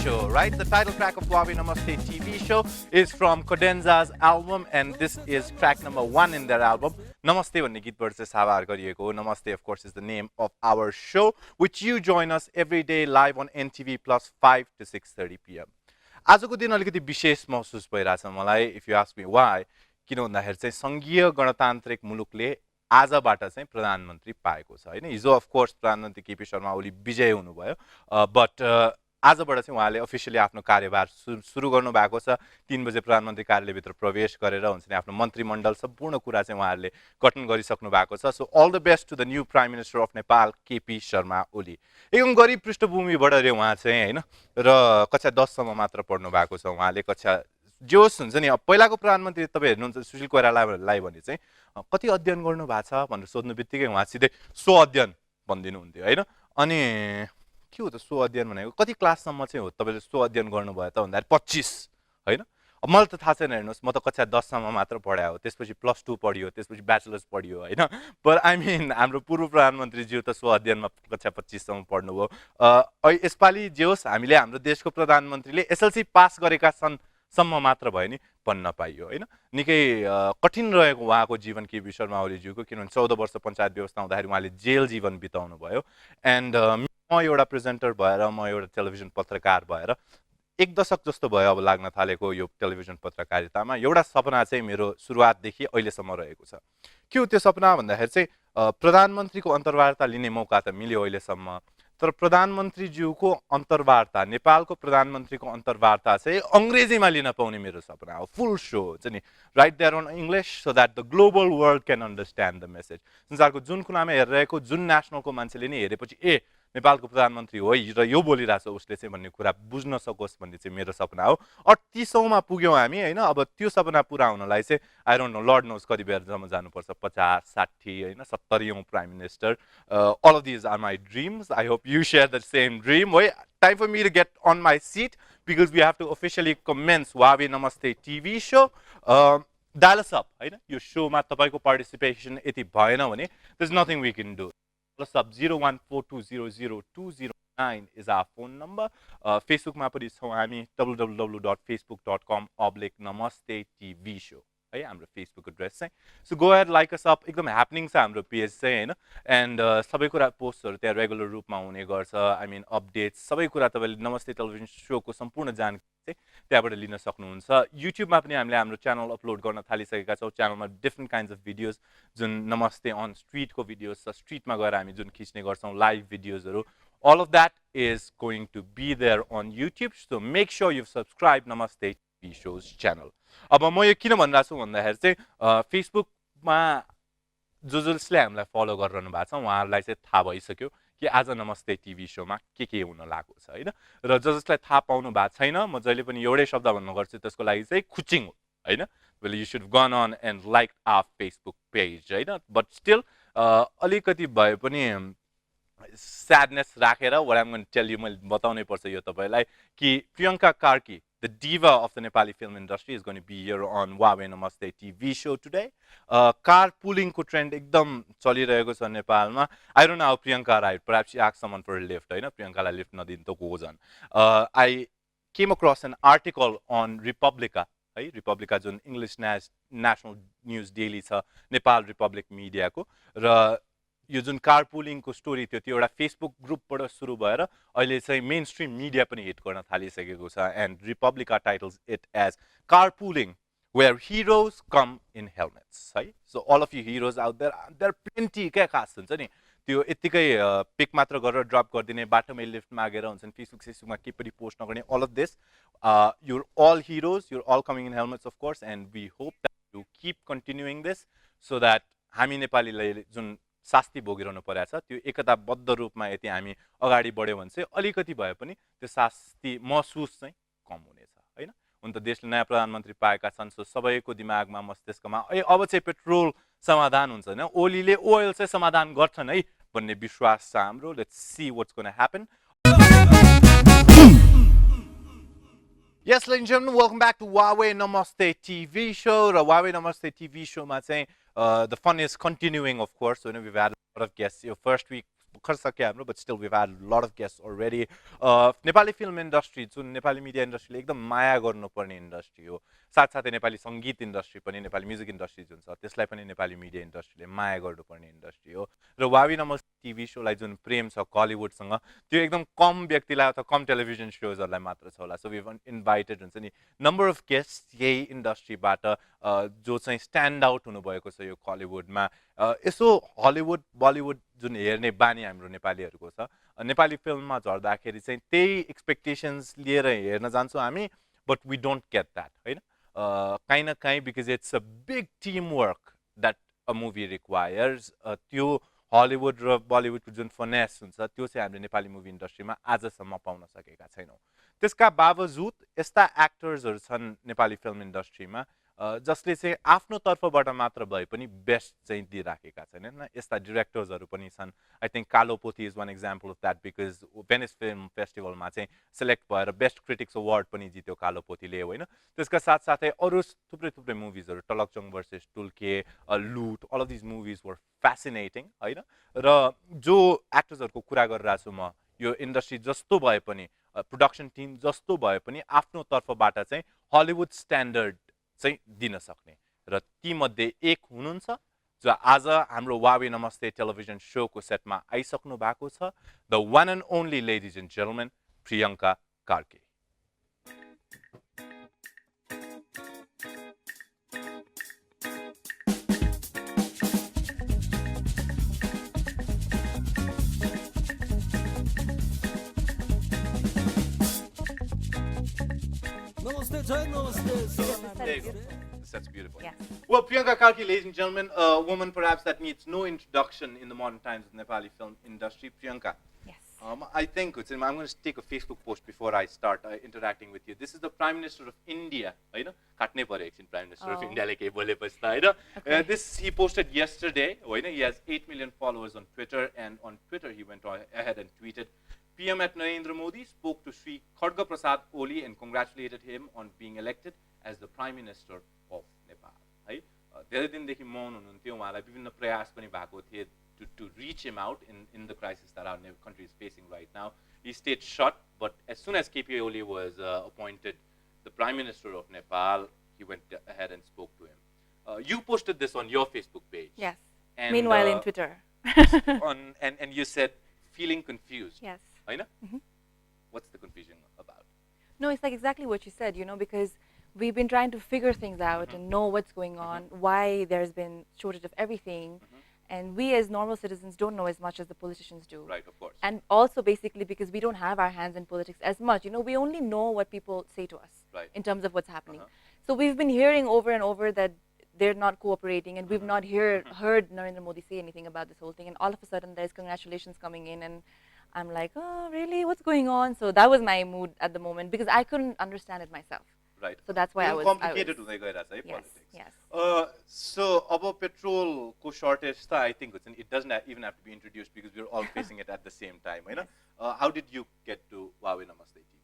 Show, right? The title track of Huawei Namaste TV Show is from Cadenza's album, and this is track number 1 in their album. Namaste भन्ने गीतबाट चाहिँ साभार गरिएको हो. Namaste, of course, is the name of our show, which you join us every day live on NTV Plus 5 to 6:30 p.m. आजको दिन अलिकति विशेष महसुस भइरहेछ मलाई. If you ask me why, किन भन्दाखेरि चाहिँ संघीय गणतान्त्रिक मुलुकले आजबाट चाहिँ प्रधानमन्त्री पाएको छ हैन. हिजो अफ कोर्स प्रधानमन्त्री केपी शर्मा ओली विजय हुनुभयो, बट आजबाट चाहिँ उहाँले अफिसियली आफ्नो कार्यभार सुरु गर्नु भएको छ. 3 बजे प्रधानमन्त्री कार्यालयभित्र प्रवेश गरेर हुन्छ नि आफ्नो मन्त्रीमण्डल सम्पूर्ण कुरा चाहिँ उहाँहरूले गठन गरिसक्नु भएको छ. So all the best to the new prime minister of Nepal KP Sharma Oli. एकदम गरिब पृष्ठभूमिबाट रे उहाँ चाहिँ हैन, र कक्षा 10 सम्म मात्र पढ्नु भएको छ उहाँले. कक्षा जोस हुन्छ नि, अब पहिलाको प्रधानमन्त्री तपाईँ हेर्नुहुन्छ सुशील कोइरालालाई भने चाहिँ कति अध्ययन गर्नु भएको छ भनेर सोध्नु बित्तिकै उहाँ सिधै सो अध्ययन भनिदिनु हुन्थ्यो हैन. अनि के हो त सो अध्ययन भनेको, कति क्लाससम्म चाहिँ हो तपाईँले सो अध्ययन गर्नुभयो त भन्दाखेरि 25 हैन. अब मलाई त थाहा छैन, हेर्नुहोस् म त कक्षा 10 सम्म मात्र पढाए हो, त्यसपछि +2 पढियो, त्यसपछि ब्याचलर्स पढियो हैन. पर आई मिन हाम्रो पूर्व प्रधानमन्त्रीज्यू त सो अध्ययनमा कक्षा 25 सम्म पढ्नुभयो. यसपालि जे होस् हामीले हाम्रो देशको प्रधानमन्त्रीले एसएलसी पास गरेका छन् सम्म मात्र भयो नि भन्न पाइयो हैन. निकै कठिन रहेको उहाँको जीवन केपी शर्मा ओलीज्यूको, किनभने 14 वर्ष पञ्चायत व्यवस्था हुँदाखेरि उहाँले जेल जीवन बिताउनु भयो. एन्ड म एउटा प्रेजेन्टर भएर, म एउटा टेलिभिजन पत्रकार भएर 1 दशक जस्तो भयो अब लाग्न थालेको यो टेलिभिजन पत्रकारितामा. एउटा सपना चाहिँ मेरो सुरुवातदेखि अहिलेसम्म रहेको छ. के हो त्यो सपना भन्दाखेरि चाहिँ प्रधानमन्त्रीको अन्तर्वार्ता लिने मौका त मिल्यो अहिलेसम्म, तर प्रधानमन्त्रीज्यूको अन्तर्वार्ता, नेपालको प्रधानमन्त्रीको अन्तर्वार्ता चाहिँ अङ्ग्रेजीमा लिन पाउने मेरो सपना हो. फुल शो हुन्छ नि, right there on English so that the global world can understand the message. संसारको जुन कुनामा हेरिरहेको जुन नेसनलको मान्छेले नि हेरेपछि ए नेपालको प्रधानमन्त्री हो र यो बोलिरहेछ उसले चाहिँ भन्ने कुरा बुझ्न सकोस् भन्ने चाहिँ मेरो सपना हो. 38औंमा पुग्यौँ हामी हैन. अब त्यो सपना पुरा हुनलाई चाहिँ I don't know, Lord knows कति बेरसम्म जानुपर्छ, 50 60 हैन, 70औं prime minister. all of these are my dreams. I hope you share the same dream. Wait, time for me to get on my seat because we have to officially commence Huawei Namaste TV Show. Dial us up हैन. यो शोमा तपाईको participation यति भएन भने there's nothing we can do. Plus up 014200209 is our phone number. Facebook मा पनि छौं हामी, www.facebook.com/namaste TV show है हाम्रो Facebook address चाहिँ. So go ahead, like us up. एकदम ह्यापनिङ छ हाम्रो पेज चाहिँ हैन. एन्ड सबै कुरा पोस्टहरु त्यहाँ रेगुलर रूपमा हुने गर्छ. आई मिन अपडेट्स सबै कुरा तपाईले नमस्ते टेलिभिजन शोको सम्पूर्ण जानकारी चाहिँ त्यहाँबाट लिन सक्नुहुन्छ. युट्युबमा पनि हामीले हाम्रो च्यानल अपलोड गर्न थालिसकेका छौं. च्यानलमा डिफरेन्ट काइन्ड्स अफ भिडियोज, जुन नमस्ते अन स्ट्रीटको भिडियोज छ, स्ट्रीटमा गएर हामी जुन खिच्ने गर्छौं live भिडियोजहरु, all of that is going to be there on YouTube. So make sure you've subscribed Namaste TV Show's channel. अब म यो किन भनिरहेको छु भन्दाखेरि चाहिँ फेसबुकमा जसले हामीलाई फलो गरिरहनु भएको छ उहाँहरूलाई चाहिँ थाहा भइसक्यो कि आज नमस्ते टिभी शोमा के हुन लागेको छ हैन. र जसलाई थाहा पाउनु भएको छैन, म जहिले पनि एउटै शब्द भन्नु गर्छु, त्यसको लागि चाहिँ खुचिङ हो हैन. well you should have gone on and liked our Facebook page Hahn. but still अलिकति भए पनि sadness राखेर what I'm going to tell you, मैले बताउनै पर्छ यो तपाईलाई कि Priyanka Karki, the diva of the Nepali film industry, is going to be here on Huawei Namaste TV Show today. Carpooling ko trend एकदम चलिरहेको छ नेपालमा. I don't know how Priyanka arrived. Perhaps she asked someone for a lift Hahn. Priyankaलाई lift नदिन त को झन्. I came across an article on Republica है. Republica जुन English National News Daily छ, Nepal Republic मिडियाको. र यो जुन कारपुलिङको स्टोरी थियो त्यो एउटा फेसबुक ग्रुपबाट सुरु भएर अहिले चाहिँ मेन स्ट्रीम मिडिया पनि हिट गर्न थालिसकेको छ. And Republica titles it as carpooling where heroes come in helmets है. So all of you heroes out there plenty क्या खास हुन्छ नि, त्यो यतिकै पिक मात्र गरेर ड्रप गरिदिने, बाटोमै लिफ्ट मागेर हुन्छ नि, फेसबुकमा के पनि पोस्ट नगर्ने, all of this you're all heroes, you're all coming in helmets of course. And we hope that you keep continuing this so that हामी नेपालीले जुन शास्ति भोगिरहनु परेको छ त्यो एकताबद्ध रूपमा यदि हामी अगाडि बढ्यो भने चाहिँ अलिकति भए पनि त्यो शास्ति महसुस चाहिँ कम हुनेछ हैन. हुन त देशले नयाँ प्रधानमन्त्री पाएका छन्, सो सबैको दिमागमा मस्तिष्कमा अब चाहिँ पेट्रोल समाधान हुन्छ हैन, ओलीले ओइल चाहिँ समाधान गर्छन् है भन्ने विश्वास छ हाम्रो. Let's see what's gonna happen. Yes, ladies and gentlemen, welcome back to Huawei Namaste TV Show. Huawei Namaste TV Show ma चाहिँ the fun is continuing, of course. So, we've had a lot of guests. Your first week भर्खर सक्यो हाम्रो but still we've had a lot of guests already. Nepali film industry जुन Nepali media इन्डस्ट्रीले एकदम माया गर्नुपर्ने industry हो, साथसाथै नेपाली सङ्गीत इन्डस्ट्री पनि, नेपाली म्युजिक इन्डस्ट्री जुन छ त्यसलाई पनि नेपाली मिडिया इन्डस्ट्रीले माया गर्नुपर्ने इन्डस्ट्री हो. र वावी नमस्ते टिभी सोलाई जुन प्रेम छ कलिउडसँग त्यो एकदम कम व्यक्तिलाई अथवा कम टेलिभिजन सोजहरूलाई मात्र छ होला. सो वी इन्भाइटेड हुन्छ नि नम्बर अफ गेस्ट यही इन्डस्ट्रीबाट जो चाहिँ स्ट्यान्ड आउट हुनुभएको छ यो कलिउडमा. यसो हलिउड बलिउड जुन हेर्ने बानी हाम्रो नेपालीहरूको छ, नेपाली फिल्ममा झर्दाखेरि चाहिँ त्यही एक्सपेक्टेसन्स लिएर हेर्न जान्छौँ हामी, but we don't get that होइन. काहीँ न काहीँ because it's a big team work that a movie requires. त्यो हलिउड र बलिउडको जुन फनेस हुन्छ त्यो चाहिँ हामीले नेपाली मुभी इन्डस्ट्रीमा आजसम्म पाउन सकेका छैनौँ. त्यसका बावजुद यस्ता एक्टर्सहरू छन् नेपाली फिल्म इन्डस्ट्रीमा जसले चाहिँ आफ्नो तर्फबाट मात्र भए पनि बेस्ट चाहिँ दिइराखेका छैनन्. यस्ता डिरेक्टर्सहरू पनि छन्. आई think Kalo Pothi is one example of that because Venice film फेस्टिभलमा चाहिँ सेलेक्ट भएर बेस्ट क्रिटिक्स अवार्ड पनि जित्यो कालो पोथीले होइन. त्यसका साथसाथै अरू थुप्रै थुप्रै मुभिजहरू टलकचङ भर्सेस टुल्के, लुट, अल अफ दिज मुभिज वर फ्यासिनेटिङ होइन. र जो एक्टर्सहरूको कुरा गरिरहेको छु म, यो इन्डस्ट्री जस्तो भए पनि प्रोडक्सन टिम जस्तो भए पनि आफ्नो तर्फबाट चाहिँ हलिउड स्ट्यान्डर्ड चाहिँ दिन सक्ने र तीमध्ये एक हुनुहुन्छ जो आज हाम्रो वावी नमस्ते टेलिभिजन सोको सेटमा आइसक्नु भएको छ. The one and only ladies end gentlemen Priyanka Karki. That's beautiful. Yes. Well, Priyanka Karki, ladies and gentlemen, a woman perhaps that needs no introduction in the modern times of the Nepali film industry. Priyanka, Yes. I think I'm going to take a Facebook post before I start interacting with you. This is the Prime Minister of India. Prime Minister of India. This he posted yesterday. He has 8 million followers on Twitter, and on Twitter he went ahead and tweeted, PM at Narendra Modi spoke to Sri Khadga Prasad Oli and congratulated him on being elected as the Prime Minister of Nepal. धेरै दिनदेखि मौन हुनुहुन्थ्यो, उहाँलाई विभिन्न प्रयास पनि भएको थिए to reach him out in the crisis that our country is facing right now. He stayed shut, but as soon as KP Oli was appointed the Prime Minister of Nepal, he went ahead and spoke to him. You posted this on your Facebook page. Yes. And, meanwhile in Twitter. and you said feeling confused. Yes. What's the confusion about? No, it's like exactly what you said, because we've been trying to figure things out and know what's going on, why there's been shortage of everything. And we as normal citizens don't know as much as the politicians do. Right, of course. And also basically because we don't have our hands in politics as much. We only know what people say to us in terms of what's happening. So we've been hearing over and over that they're not cooperating, and we've not heard Narendra Modi say anything about this whole thing. And all of a sudden there's congratulations coming in, and I'm like, oh, really? What's going on? So that was my mood at the moment because I couldn't understand it myself. Right. So that's why I was complicated politics. Yes. So about petrol shortage, I think it doesn't even have to be introduced because we're all facing it at the same time. Yes. How did you get to Huawei Namaste TV?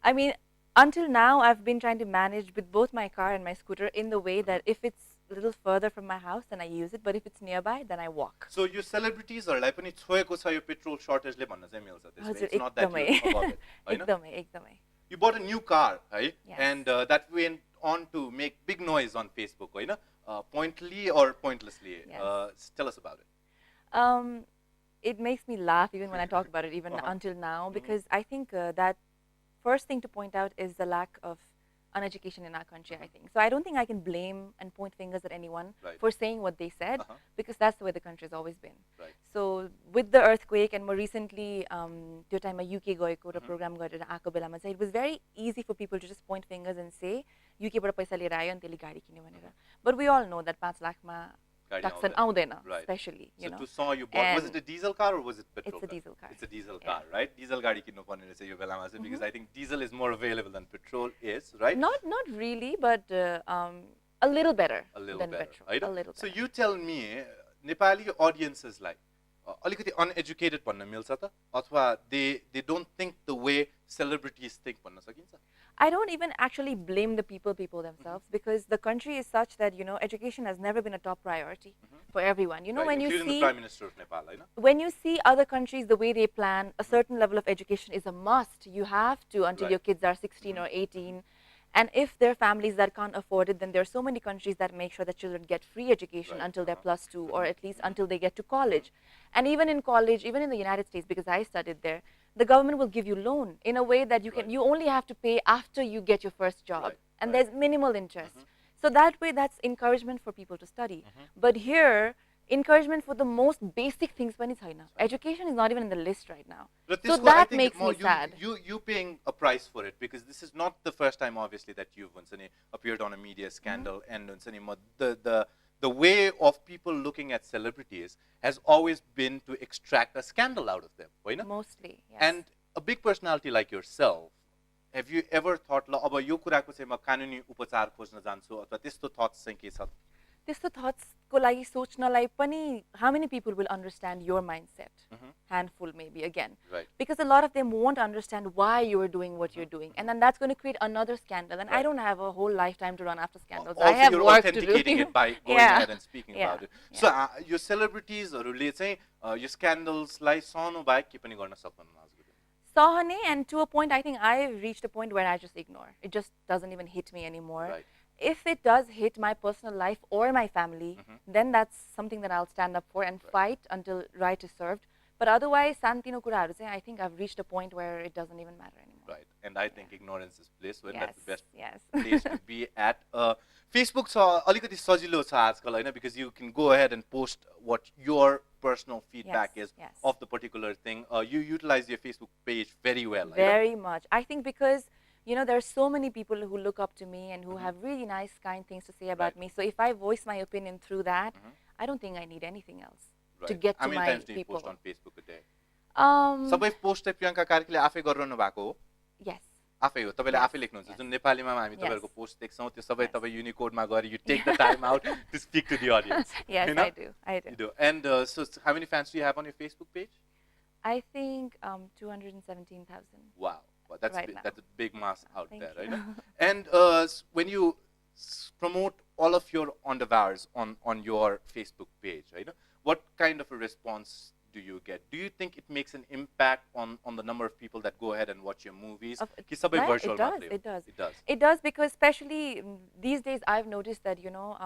I mean, until now, I've been trying to manage with both my car and my scooter in the way that if it's a little further from my house, then I use it. But if it's nearby, then I walk. So you celebrities are like petrol shortage le bhanna chai milcha त्यसमा. It's not that you're above it. Ekdamai. You bought a new car, right? Yes. And that went on to make big noise on Facebook, right? Pointedly or pointlessly. Yes. Tell us about it. It makes me laugh even when I talk about it, even until now, because I think that first thing to point out is the lack of uneducation in our country, I think. So I don't think I can blame and point fingers at anyone for saying what they said, because that's the way the country has always been. Right. So with the earthquake, and more recently, the time UK goeko the program got it was very easy for people to just point fingers and say UK bata paisa liera ayo ani tele gari kine bhanera. But we all know that 5 lakh ma taxan aउँदैन, especially, so to saw you bought, was it a diesel car or was it petrol? It's a diesel car. It's a diesel car, right? Diesel gari kinnu पर्ने रहेछ यो बेलामा चाहिँ, because I think diesel is more available than petrol is, right? Not really, but a little better A little than better, petrol. right? A little So better. you tell me, Nepali audiences like अलिकति uneducated भन्न मिल्छ त अथवा they don't think the way celebrities think भन्न सकिन्छ? I don't even actually blame the people themselves because the country is such that, you know, education has never been a top priority for everyone. You know, when you including the see Prime Minister of Nepal, होइन? when you see other countries, the way they plan, a certain level of education is a must. You have to until Right. your kids are 16 or 18. And if there are families that can't afford it, then there are so many countries that make sure that children get free education Right. until they're +2 or at least until they get to college. And even in college, even in the United States, because I studied there, the government will give you loan in a way that you can, Right. you only have to pay after you get your first job. Right. And Right. there's minimal interest. So that way, that's encouragement for people to study. But here, encouragement for the most basic things पनि छैन. Education is not even in the list right now. But So त्यसको, I that think makes me you, sad. You paying a price for it because this is not the first time, obviously, that you've appeared on a media scandal, and the way of people looking at celebrities has always been to extract a scandal out of them, होइन? Mostly, yes. And a big personality like yourself, have you ever thought, ल अब यो कुराको चाहिँ म कानुनी उपचार खोज्न जान्छु अथवा त्यस्तो थट्स चाहिँ के छ? त्यस्तो थट्सको लागि सोच्नलाई पनि how many people will understand your mindset? Handful maybe again. Right. Because a lot of them won't understand why you're doing what you're doing. And then that's going to create another scandal. And I don't have a whole lifetime to run after scandals. Also, I have you're work to do. authenticating it by going Yeah. ahead and speaking Yeah. about it. So your celebritiesहरूले चाहिँ यो scandalsलाई सहनु बाहेक के पनि गर्न सक्नुहुन्न आजको दिनमा? Sahane, and to a point, I think I've reached a point where I just ignore. It just doesn't even hit me anymore. Right. If it does hit my personal life or my family, then that's something that I'll stand up for and fight until right is served. But otherwise, Santino kuraharu चाहिँ, I think I've reached a point where it doesn't even matter anymore. Right. And I think ignorance is bliss. When that's the best Yes. place to be at. Facebook छ अलिकति सजिलो छ आजकल होइन, because you can go ahead and post what your personal feedback is yes. of the particular thing. You utilize your Facebook page very well. Very much. I think because, you know, there are so many people who look up to me and who have really nice, kind things to say about me. So if I voice my opinion through that, I don't think I need anything else to get to How many my times do you people. post on Facebook a day? सबै post चाहिँ प्रियङ्का कार्कीले आफै गरिरहनु भएको हो? Yes. आफै हो, तपाईँले आफै लेख्नुहुन्छ? जुन नेपालीमा हामी तपाईँहरूको पोस्ट देख्छौँ त्यो सबै तपाईँ युनिकोडमा गएर you take the time out to speak to the audience. Yes, you know? I do. You do. And so how many fans do you have on your Facebook page? I think 217,000. Wow. Well, that's Right big, now. that's a big mass out Thank there, you. right? And when you promote all of your endeavors on your Facebook page, right? What kind of a response do you get? Do you think it makes an impact on the number of people that go ahead and watch your movies? कि सबै Right, virtual it does, मात्रै हो? it does. It does. It does, because especially these days I've noticed that, you know,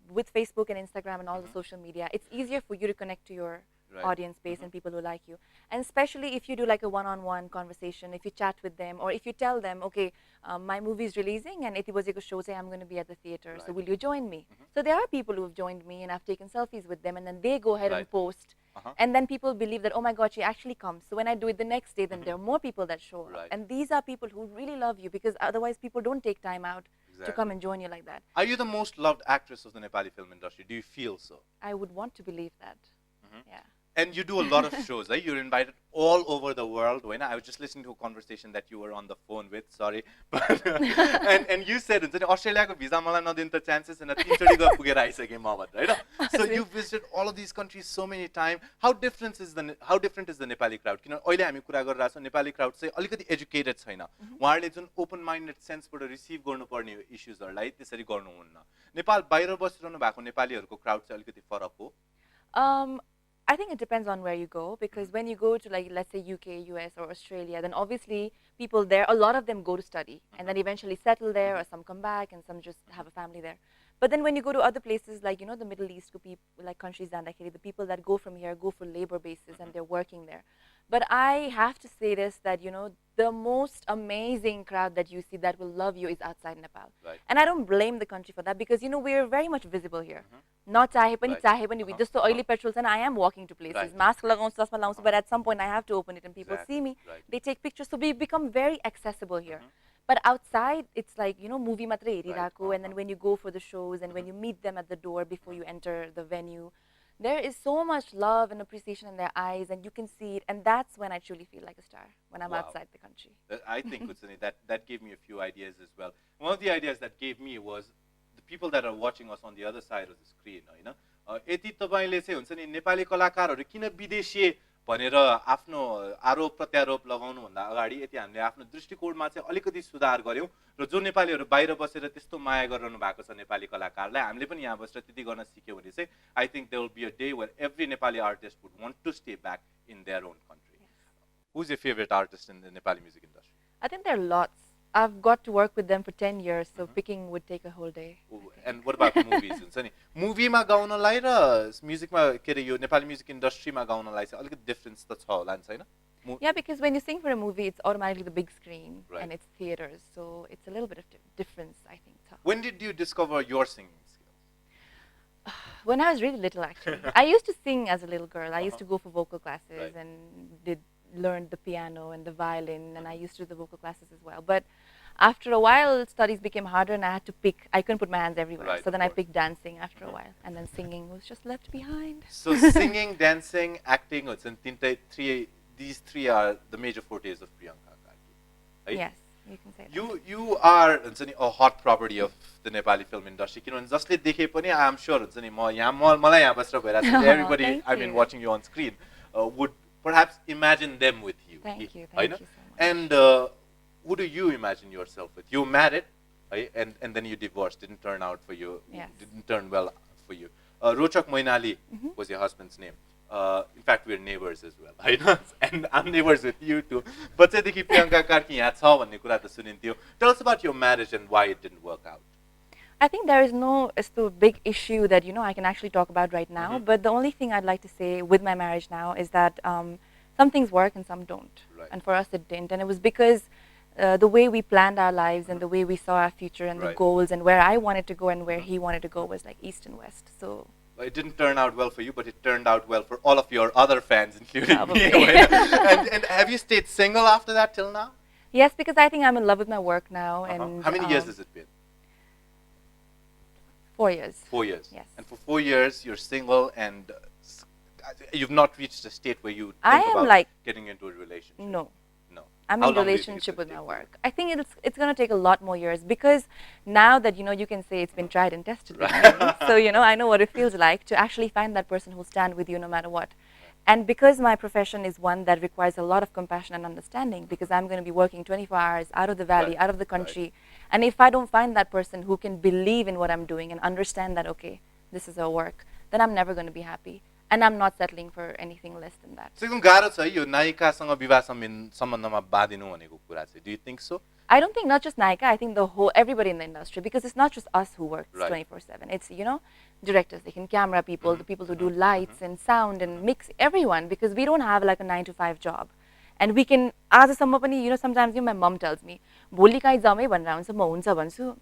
with Facebook and Instagram and all the social media, it's easier for you to connect to your audience base and people who like you. And especially if you do like a one-on-one conversation, if you chat with them, or if you tell them, okay, my movie is releasing and iti bajeko show say I'm going to be at the theater, so will you join me? So there are people who have joined me and I've taken selfies with them, and then they go ahead and post. And then people believe that, oh my God, she actually comes. So when I do it the next day, then there are more people that show up. And these are people who really love you, because otherwise people don't take time out to come and join you like that. Are you the most loved actress of the Nepali film industry? Do you feel so? I would want to believe that. Yeah. And you do a lot of shows, right? You're invited all over the world. When I was just listening to a conversation that you were on the phone with, sorry. But, and you said, Australia ko visa mala nadinta chances and तीनचोटि गएर पुगेर आइसके म भन्दै, right? So you visited all of these countries so many times. How different is the Nepali crowd? किन अहिले हामी कुरा गरिरहेछौँ, Nepali crowd चाहिँ अलिकति educated छैन. उहाँहरूले जुन open minded sense बाट रिसिभ गर्नुपर्ने इश्यूजहरूलाई त्यसरी गर्नुहुन्न. नेपाल बाहिर बसिरहनु भएको नेपालीहरूको crowd चाहिँ अलिकति फरक हो? I think it depends on where you go, because when you go to, like, let's say UK, US, or Australia, then obviously people there, a lot of them go to study and then eventually settle there, or some come back and some just have a family there. But then when you go to other places, like, you know, the Middle East, like countries, the people that go from here go for labor basis and they're working there. But I have to say this, that, you know, the most amazing crowd that you see that will love you is outside Nepal. Right. And I don't blame the country for that, because, you know, we're very much visible here. Not chahe pani, just so oily petrols, and I am walking to places. Mask lagaunchu, chasma lagaunchu, but at some point I have to open it and people see me. They take pictures, so we become very accessible here. But outside, it's like, you know, movie matra herirako, and then when you go for the shows and when you meet them at the door before you enter the venue, there is so much love and appreciation in their eyes, and you can see it, and that's when I truly feel like a star, when I'm outside the country. I think, Kutsuni, that gave me a few ideas as well. One of the ideas that gave me was the people that are watching us on the other side of the screen, you know, यति तपाईले चाहिँ हुन्छ नि नेपाली कलाकारहरू किन विदेशीय भनेर आफ्नो आरोप प्रत्यारोप लगाउनु भन्दा अगाडि यति हामीले आफ्नो दृष्टिकोणमा चाहिँ अलिकति सुधार गर्यौं र जो नेपालीहरू बाहिर बसेर त्यस्तो माया गरिरहनु भएको छ नेपाली कलाकारलाई हामीले पनि यहाँ बसेर त्यति गर्न सिक्यो भने चाहिँ I think there will be a day where every Nepali artist would want to stay back in their own country who is your favourite artist in the Nepali music industry I think there are lots. I've got to work with them for 10 years, so picking would take a whole day. And what about movies? हुन्छ नि मुभीमा गाउनलाई र म्युजिकमा के रे यो Nepali music इन्डस्ट्रीमा गाउनलाई चाहिँ अलिकति difference त छ होला नि छैन? Yeah, because when you sing for a movie, it's automatically the big screen and it's theaters, so it's a little bit of difference, I think. When did you discover your singing skills? When I was really little, actually. I used to sing as a little girl. I used to go for vocal classes and learned the piano and the violin, and I used to do the vocal classes as well. But after a while, studies became harder, and I had to pick. I couldn't put my hands everywhere, so then I picked dancing after a while, and then singing was just left behind. So singing, dancing, acting, these three are the major fortes of Priyanka Karki, right? Yes, you can say that. You are a hot property of the Nepali film industry. किनभने जसले देखे पनि I am sure हुन्छ नि मलाई यहाँ बसेर भइरहेको छ everybody I mean watching you on screen would perhaps imagine them with you. Thank you so much. And who do you imagine yourself with? You married, right? And then you divorced. Didn't turn out for you. Yes. Didn't turn well for you. Rochak Moinali was your husband's name. In fact, we're neighbors as well. Right? And I'm neighbors with you too. But Bachadeki Priyanka Karki yaha cha भन्ने कुरा त सुनिन्थ्यो. Tell us about your marriage and why it didn't work out. I think there is no big issue that I can actually talk about right now. But the only thing I'd like to say with my marriage now is that some things work and some don't. Right. And for us it didn't. And it was because the way we planned our lives and the way we saw our future and the goals and where I wanted to go and where he wanted to go was like east and west. So it didn't turn out well for you, but it turned out well for all of your other fans, including Probably. me. And have you stayed single after that till now? Yes, because I think I'm in love with my work now. And how many years has it been? 4 years. 4 years. Yes. And for 4 years, you're single and you've not reached a state where you I think am about like getting into a relationship. No. No. I'm How in long do you think relationship it's with gonna my take work. I think it's going to take a lot more years because now that you can say it's been tried and tested. With me. So I know what it feels like to actually find that person who'll stand with you no matter what. And because my profession is one that requires a lot of compassion and understanding, because I'm going to be working 24 hours out of the valley, out of the country, and if I don't find that person who can believe in what I'm doing and understand that, okay, this is our work, then I'm never going to be happy. And I'm not settling for anything less than that. So गाह्रो छ यो नायिकासँग विवाह सम्बन्धमा बाँधिनु भनेको कुरा चाहिँ. Do you think so? I don't think not just Naika, I think everybody in the industry, because it's not just us who works 24/7. It's directors, camera people, the people who do lights and sound and mix, everyone, because we don't have like a 9 to 5 job. And we can, sometimes my mom tells me, "Boli kai jamai bhanera huncha ma huncha bhanchu."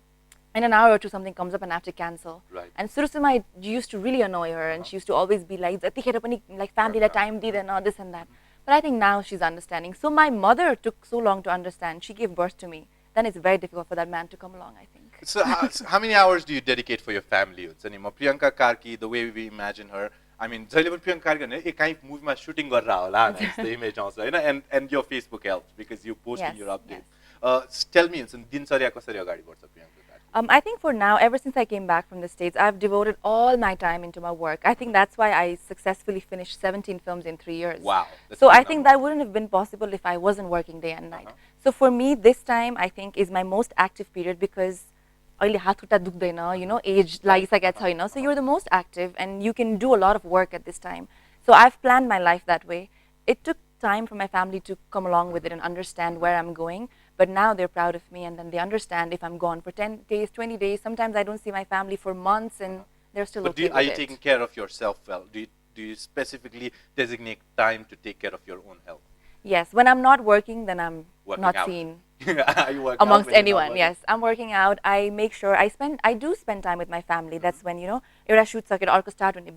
In an hour or two, something comes up and I have to cancel. Right. And Surusima used to really annoy her, and she used to always be like, like family la time didena, this and that. But I think now she's understanding. So my mother took so long to understand. She gave birth to me. Then it's very difficult for that man to come along, I think. So how many hours do you dedicate for your family? Priyanka Karki, the way we imagine her, I mean, Priyanka Karki ne ek kind movie ma shooting garra hola, that's the image also, and your Facebook helps because you post your updates. Yes. Tell me, dincharya kasari agadi badcha Priyanka Karki? I think for now, ever since I came back from the States, I've devoted all my time into my work. I think that's why I successfily finished 17 films in 3 years. Wow. So I think that wouldn't have been possible if I wasn't working day and night. So for me, this time, I think, is my most active period because age lagisakeko chaina. So you're the most active and you can do a lot of work at this time. So I've planned my life that way. It took time for my family to come along with it and understand where I'm going. But now they're proud of me, and then they understand if I'm gone for 10 days, 20 days. Sometimes I don't see my family for months, and they're still okay with it. Are you taking care of yourself well? Do you specifically designate time to take care of your own health? Yes. When I'm not working, then I'm not seen amongst anyone. Yes, I'm working out. I make sure I do spend time with my family. That's when एउटा shoot सकेर अर्को start हुने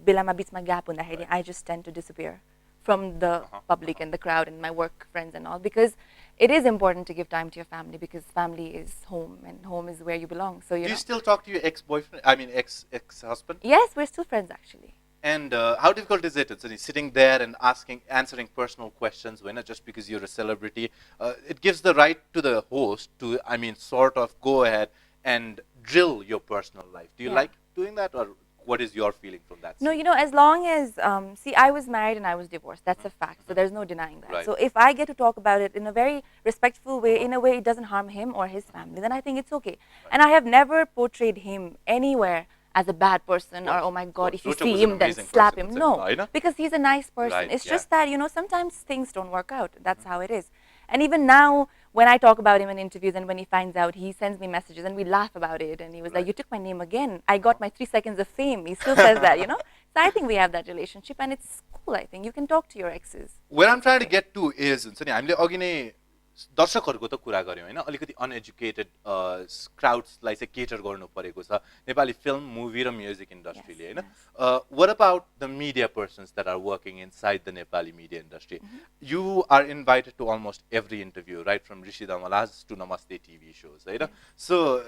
बेलामा बीचमा gap हुँदाखेरि I just tend to disappear from the public and the crowd and my work friends and all, because it is important to give time to your family, because family is home and home is where you belong. So do you still talk to your ex-boyfriend? I mean, ex-husband? Yes, we're still friends actually. And how difficult is it? Sitting there and answering personal questions when just because you're a celebrity, it gives the right to the host to, sort of go ahead and drill your personal life. Do you like doing that, or what is your feeling from that? No, as long as, see, I was married and I was divorced. That's a fact. So there's no denying that. Right. So if I get to talk about it in a very respectful way, in a way it doesn't harm him or his family, then I think it's okay. And I have never portrayed him anywhere as a bad person or, oh my God, if you see him, then slap him. No, because he's a nice person. It's just that, sometimes things don't work out. That's how it is. And even now, when I talk about him in interviews and when he finds out, he sends me messages and we laugh about it. And he was like, you took my name again. I got my 3 seconds of fame. He still says that, So I think we have that relationship and it's cool, I think. You can talk to your exes. Where I'm trying to get to is, हामीले अघि नै दर्शकहरूको त कुरा गर्यौं हैन, अलिकति uneducated क्राउड्सलाई चाहिँ cater गर्नु परेको छ नेपाली फिल्म, मुभी र म्युजिक इन्डस्ट्रीले हैन. What about the media persons that are working inside the Nepali media industry? You are invited to almost every interview, right, from Rishi Damalas to Namaste TV shows, हैन. So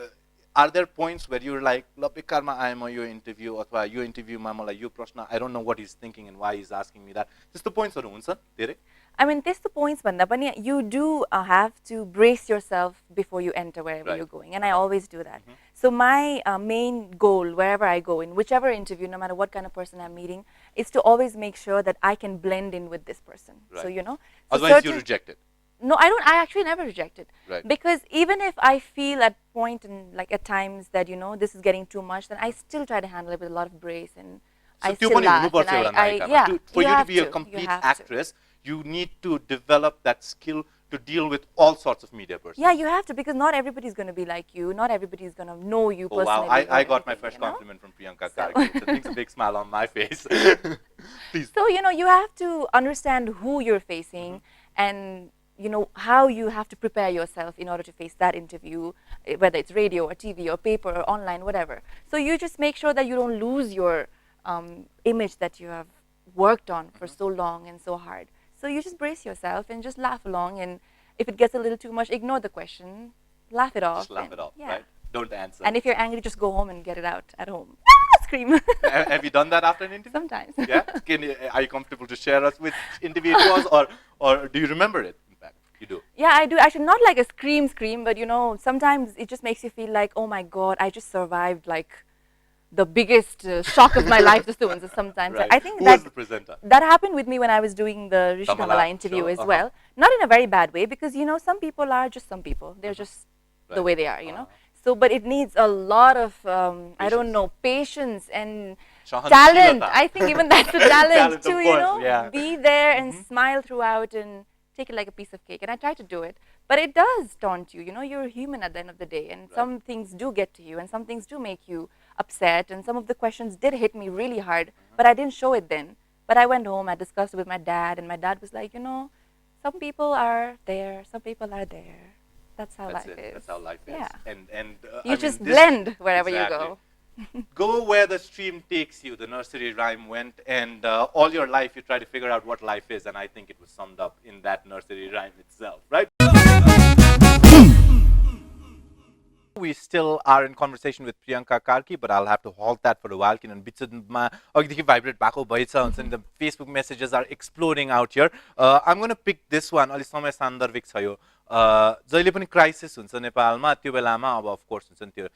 are there points where you're like, ल बेकारमा आए म यो interview अथवा यो इन्टरभ्यूमा मलाई यो प्रश्न, I don't know what he's thinking and why he's asking me that, त्यस्तो पोइन्ट्सहरु हुन्छ धेरै? I mean, त्यस्तो points भन्दा पनि you do have to brace yourself before you enter wherever you're going, and I always do that. So my main goal wherever I go, in whichever interview, no matter what kind of person I'm meeting, is to always make sure that I can blend in with this person. Right. So so otherwise you reject it. No, I don't. I actually never reject it. Right. Because even if I feel at point and like at times that this is getting too much, then I still try to handle it with a lot of grace and so I still laugh. And for you to be a complete actress, you need to develop that skill to deal with all sorts of media persons. Yeah, you have to, because not everybody's going to be like you. Not everybody's going to know you personally. Wow, I got my first compliment from Priyanka Karki. It brings a big smile on my face. Please. So, you have to understand who you're facing and, how you have to prepare yourself in order to face that interview, whether it's radio or TV or paper or online, whatever. So you just make sure that you don't lose your image that you have worked on for so long and so hard. So you just brace yourself and just laugh along, and if it gets a little too much, ignore the question, laugh it off. Just laugh it off, right? Don't answer. And if you're angry, just go home and get it out at home. Scream. Have you done that after an interview? Sometimes. Yeah? Are you comfortable to share us which interview it was, or do you remember it? In fact, you do. Yeah, I do. Actually, not like a scream, but sometimes it just makes you feel like, oh my God, I just survived like the biggest shock of my life. Sometimes Right. I think Who was the presenter? That happened with me when I was doing the Rishi Damala interview as well. Not in a very bad way, because some people are just some people. They're just the way they are, So, but it needs a lot of I don't know, patience and talent. I think even that's a talent to be there and smile throughout and take it like a piece of cake. And I try to do it, but it does taunt you. You're human at the end of the day, and some things do get to you, and some things do make you upset, and some of the questions did hit me really hard, but I didn't show it then. But I went home, I discussed it with my dad, and my dad was like, some people are there, some people are there. That's how life is. That's how life is. Yeah. And you just blend wherever you go. Go where the stream takes you, the nursery rhyme went, and all your life you try to figure out what life is, and I think it was summed up in that nursery rhyme itself, right? We still are in conversation with Priyanka Karki, but I'll have to halt that for a while. Vibrate the Facebook messages are exploding out here. I'm going to pick this one. जहिले पनि crisis हुन्छ नेपालमा, त्यो बेलामा अब of course हुन्छ नि त्यो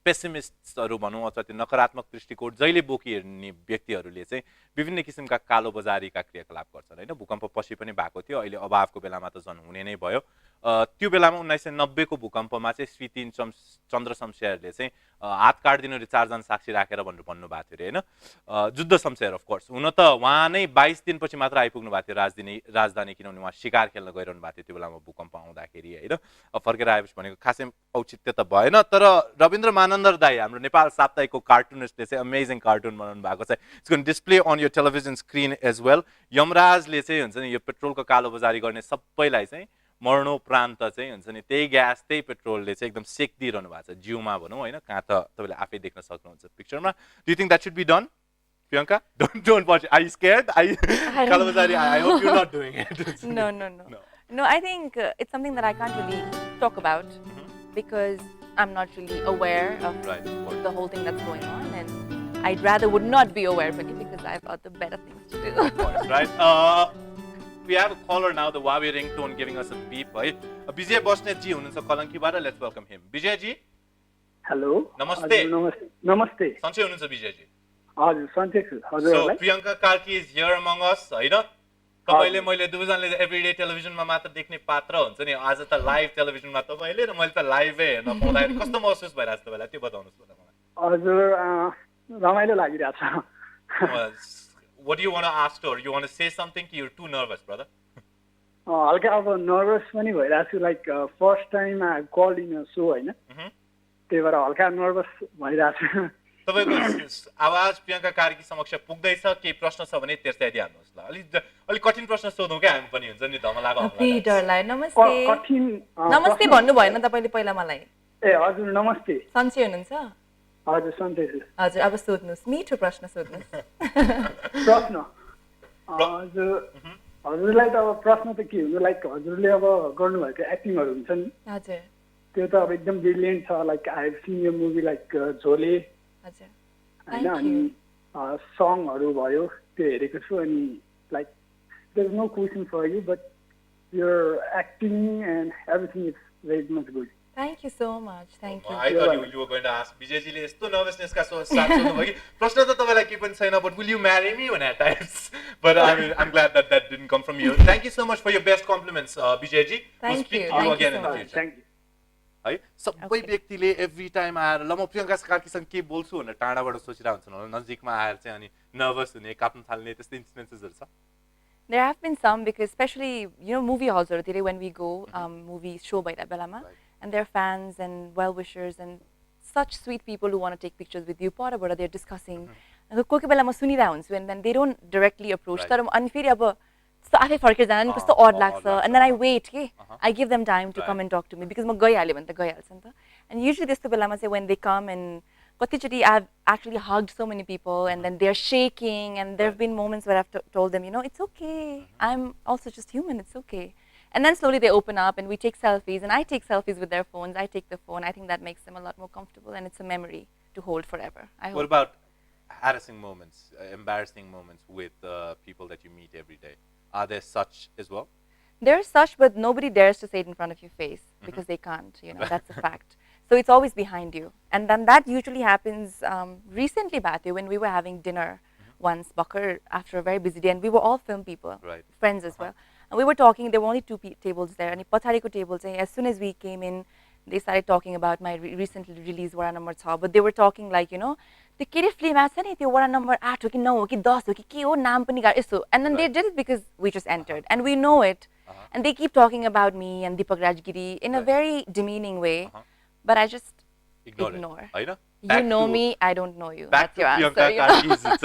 पेसिमिस्टहरु भनौं अथवा त्यो नकारात्मक दृष्टिकोण जहिले बोकिरहने व्यक्तिहरुले चाहिँ विभिन्न किसिमका कालोबजारीका क्रियाकलाप गर्छन् हैन. भूकम्प पछि पनि भएको थियो, अहिले अभावको बेलामा त जन हुने नै भयो. त्यो बेलामा 1990 को भूकम्पमा चाहिँ श्री 3 चन्द्र शमशेरले चाहिँ हात काट्दिनु रे 4 जना साक्षी राखेर भन्नु भएको थियो रे हैन. जुद्ध शमशेर अफ कोर्स हुन त उहाँ नै 22 दिनपछि मात्र आइपुग्नु भएको थियो राजधानी, किनभने उहाँ शिकार खेल्न गइरहनु भएको थियो त्यो बेलामा भूकम्प आउँदाखेरि हैन. फर्केर आएपछि भनेको खासै औचित्य त भएन, तर रविन्द्र मानन्दर दाइ हाम्रो नेपाल साप्ताहिकको कार्टुनिस्टले चाहिँ अमेजिङ कार्टुन बनाउनु भएको छ. It's going display on your television screen as well. यमराजले चाहिँ हुन्छ नि यो पेट्रोलको कालोबजारी गर्ने सबैलाई चाहिँ मरणोपरान्त चाहिँ हुन्छ नि त्यही ग्यास त्यही पेट्रोलले चाहिँ एकदम सेक्दिरहनु भएको छ जिउमा भनौं हैन. कहाँ त तपाईले आफै देख्न सक्नुहुन्छ पिक्चरमा. Do you think that should be done? Priyanka, don't watch it. Are you scared? Kalabazari, I hope you're not doing it. No, I think it's something that I can't really talk about because I'm not really aware of the whole thing that's going on, and I'd rather would not be aware of it because I've got the better things to do. Of course, right? We have a caller now, the Huawei ringtone giving us a beep. Vijay Bosnet ji hununcha Kalankibara. Let's welcome him. Vijay ji. Hello. Namaste. Namaste. Sanchai hununcha Vijay ji? हजुर सन्चै छु So हजुरहरूलाई Priyanka Karki is here among us, होइन? तपाईले मैले दुवैजनाले everyday टेलिभिजनमा मात्र देख्ने पात्र हुन्छ नि, आज त लाइभ टेलिभिजनमा तपाईले र मैले त लाइभै हेर्न पाउँदाखेरि कस्तो महसुस भइरहेछ तपाईलाई त्यो बताउनुस् न मलाई. हजुर रमाइलो लागिरहेछ. What do you want to ask her? You want to say something? You're too nervous, brother. हल्का अब नर्भस पनि भइरहेको छु लाइक फर्स्ट टाइम आई कल इन अ शो होइन त्यही भएर हल्का नर्भस भइरहेको छु. तपाईको आवाज प्रियङ्का कार्की समक्ष पुग्दैछ केही प्रश्न छ भने तेर्साइदिहाल्नुहोस् ल. अलि कठिन प्रश्न सोधौँ क्या हामी पनि हुन्छ नि धमलाको पिटरलाई नमस्ते. कठिन नमस्ते भन्नु भएन तपाईले पहिला मलाई. ए हजुर नमस्ते. सन्चै हुनुहुन्छ? हजुर सन्चै छु. हजुर अब सोध्नुहोस् मिठो प्रश्न सोध्नुहोस्. प्रश्न हजुर हजुरलाई त अब प्रश्न त के हुनु लाइक हजुरले अब गर्नुभएको एक्टिङहरू हुन्छ नि हजुर त्यो त अब एकदम ब्रिलियन्ट छ like I have seen yo movie like झोले हजुर होइन अनि सङहरू भयो त्यो हेरेको छु अनि like there is no question for you but your acting and everything is very much good. Thank you so much. Thank you. I thought you were going to ask विजयजीले यस्तो नर्भसनेसका साथ सोध्नुभयो कि प्रश्न त तपाईँलाई केही पनि छैन but will you marry me when at times but I'm glad that didn't come from you. Thank you so much for your best compliments Vijayji. Thank we'll speak you. to you Thank again you in so the much. future. Thank you. है सबै व्यक्तिले every time आएर ल म प्रियङ्का कार्कीसँग के बोल्छु भनेर टाढाबाट सोचिरहेको हुन्छन् होला नजिकमा आएर चाहिँ अनि नर्भस हुने काप्न थाल्ने त्यस्तो इन्सिडेन्सेसहरू छ. There have been some because especially movie halls when we go movie show by Belama and their fans and well-wishers and such sweet people who want to take pictures with you but they're discussing and कोही बेला म सुनिरहेको हुन्छु and then they don't directly approach तर अनि फेरि अब so आफै फर्केर जान नि कस्तो odd लाग्छ and then I wait के I give them time to come and talk to me because म गइहाल्यो भने त गइहाल्छ नि त and usually त्यस्तो बेलामा चाहिँ when they come and कतिचोटि I've actually hugged so many people and then they're shaking and there have been moments where I've told them it's okay, I'm also just human, it's okay. And then slowly they open up and we take selfies and I take selfies with their phones, I take the phone. I think that makes them a lot more comfortable and it's a memory to hold forever. I hope. What about harassing moments, embarrassing moments with people that you meet every day? Are there such as well? There's such, but nobody dares to say it in front of your face because they can't, that's a fact. So it's always behind you. And then that usually happens recently, Bathu, when we were having dinner once, Bakar, after a very busy day, and we were all film people, friends as well. And we were talking, there were only two tables there, and Pathariko tables, as soon as we came in, they started talking about my recently released Wara number 6, but they were talking like, the kiri film acha ni, Wara number 8 ho ki 9 ho ki 10 ho ki ke ho naam pani garo yesto. And then they did it because we just entered, and we know it. And they keep talking about me and Suraj Giri in a very demeaning way. But I just ignore. You know me, I don't know you. Back That's your answer. Karki's it's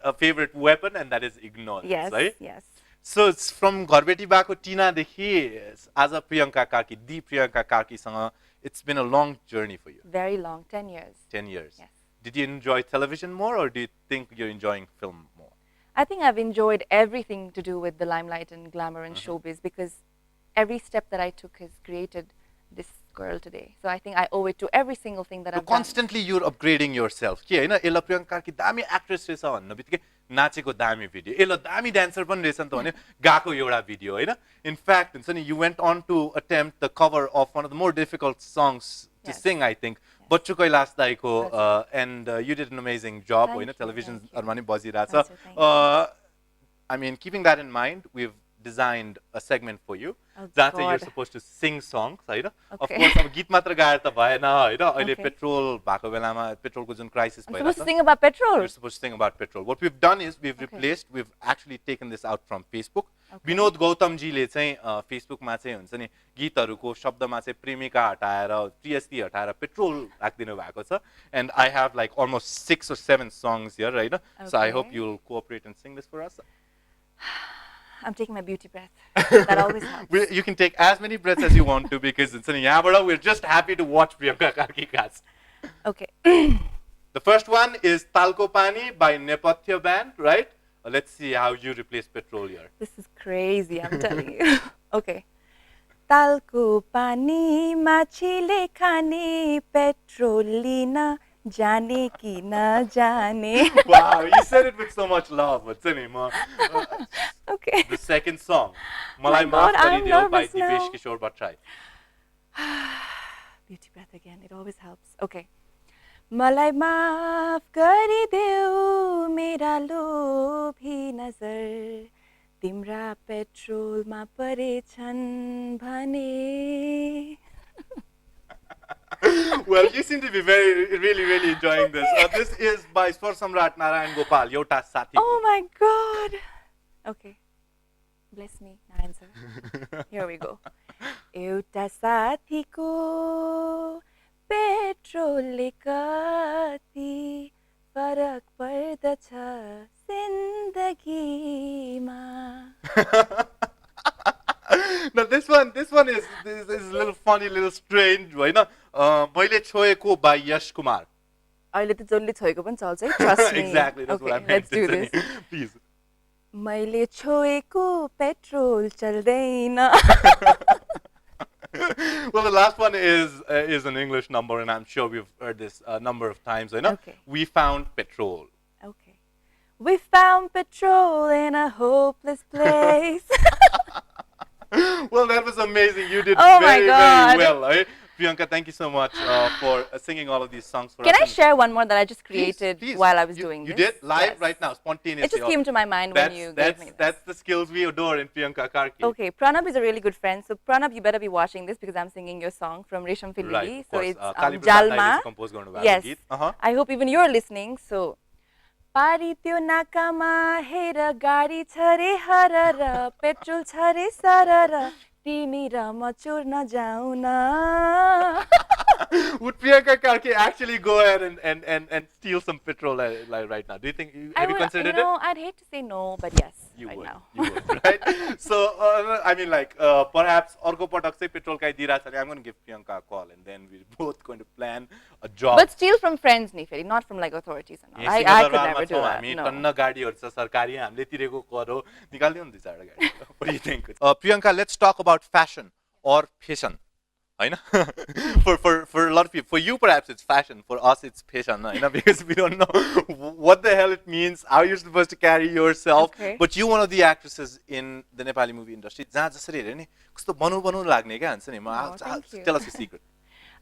a favorite weapon, and that is ignorance. Yes, right? yes. So it's from Garbeti Bako Tina Dekhi as a Priyanka Karki, the Priyanka Karki sanga. It's been a long journey for you. Very long, 10 years. 10 years. Yes. Did you enjoy television more, or do you think you're enjoying film more? I think I've enjoyed everything to do with the limelight and glamour and showbiz because every step that I took has created this girl today. So I think I owe it to every single thing that I've done. Constantly you're upgrading yourself. के हैन एला प्रियङ्का कार्की दामी actress रहेछ भन्नु बित्तिकै नाचेको दामी video एला दामी डान्सर पनि रहेछ नि त भने गाको एउटा भिडियो हैन. In fact, हुन्छ नि you went on to attempt the cover of one of the more difficult songs to sing, I think. Bachchu Kailas daiko and you did an amazing job Hahn. Television हरुमा नि बजिरहेछ. I mean, keeping that in mind, we've designed a segment for you. That's where you're supposed to sing songs, right? Of course, अब गीत मात्र गाएर त भएन हैन. अहिले petrol भएको बेलामा पेट्रोलको जुन क्राइसिस भइरहेछ. I'm supposed to sing about petrol. You're supposed to sing about petrol. What we've done is we've actually taken this out from Facebook. Vinod Gautam जीले चाहिँ फेसबुकमा चाहिँ हुन्छ नि गीतहरुको शब्दमा चाहिँ प्रेमिका हटाएर प्रियसी हटाएर पेट्रोल राखिदिनु भएको छ. And I have like almost 6 or 7 songs here, right? So I hope you'll cooperate and sing this for us. I'm taking my beauty breath. That always helps. You can take as many breaths as you want to because it's we're just happy to watch Priyanka Karki cast. Okay. The first one is Talko Pani by Nepal Band, right? Let's see how you replace petrol here. This is crazy, I'm telling you. Okay. Talko pani machile khane petrolina jane ki na jane. Wow, you said it with so much love. Okay. The second song, Malai God, Maaf I'm Kari Deo by nervous now. Dipesh Kishore Bhattrai. Beauty breath again, it always helps. Okay. मलाई माफ गरिदेऊ मेरा लोभी नजर तिम्रा पेट्रोलमा परेछन् भने Well, you seem to be really enjoying this. This is by Swar Samrat Narayan Gopal, Yota Sati. Oh my god. Okay. Bless me, Narayan sir. Here we go. एउटा साथीको पेट्रोलले कति फरक पर्दछ जिन्दगीमा. Now this one is a little funny, little strange, right? मैले छोएको by Yash Kumar. अहिले त जसले छोएको पनि चल्छ है, trust me. Exactly, that's what I meant. Let's do this. Please. मैले छोएको पेट्रोल चल्दैन. Well, the last one is an English number, and I'm sure we've heard this a number of times, right? Okay. We found petrol. Okay. We found petrol in a hopeless place. Well, that was amazing. You did Oh my very God. well, right? Priyanka, thank you so much for singing all of these songs for us. Can I share one more that I just created Please. while I was doing You this? did live Yes. right now, spontaneously. It just came to my mind when you gave me this. That's the skills we adore in Priyanka Karki. Okay, Pranab is a really good friend. So Pranab, you better be watching this because I'm singing your song from Resham Filili. Right, of So course. it's Kali Prasad Jalma. Naidle's composed गर्नु भएको Yes. गीत. I hope even you're listening. So पारी त्यो नाकामा हेर गाडी छ रे horror petrol छ रे सरर तिमी र म चोर्न जाऊ न. Would Priyanka Karki actually go ahead and steal some petrol like right now? Do you think, have you considered it? I'd hate to say no, but yes, You right would, now. you would, right? So, I mean, like, perhaps अर्को पटक चाहिँ petrol kai दिइरहेछ भने I'm going to give Priyanka a call and then we're both going to plan a job. But steal from friends, Nifeli, not from like authorities and all. I could never do that. हामी No. टन्न गाडीहरू छ सरकारी हामीले तिरेको कर हो निकाल्दियौ न दुई चारवटा गाडी. What do you think? Priyanka, let's talk about fashion or fashion. होइन? For a lot of people, for you perhaps it's fashion, for us it's fashion, होइन? Because we don't know what the hell it means, how you're supposed to carry yourself. Okay. But you're one of the actresses in the Nepali movie industry. जहाँ जसरी हेऱ्यो नि कस्तो बनु लाग्ने क्या हुन्छ नि. thank you. Tell us your secret.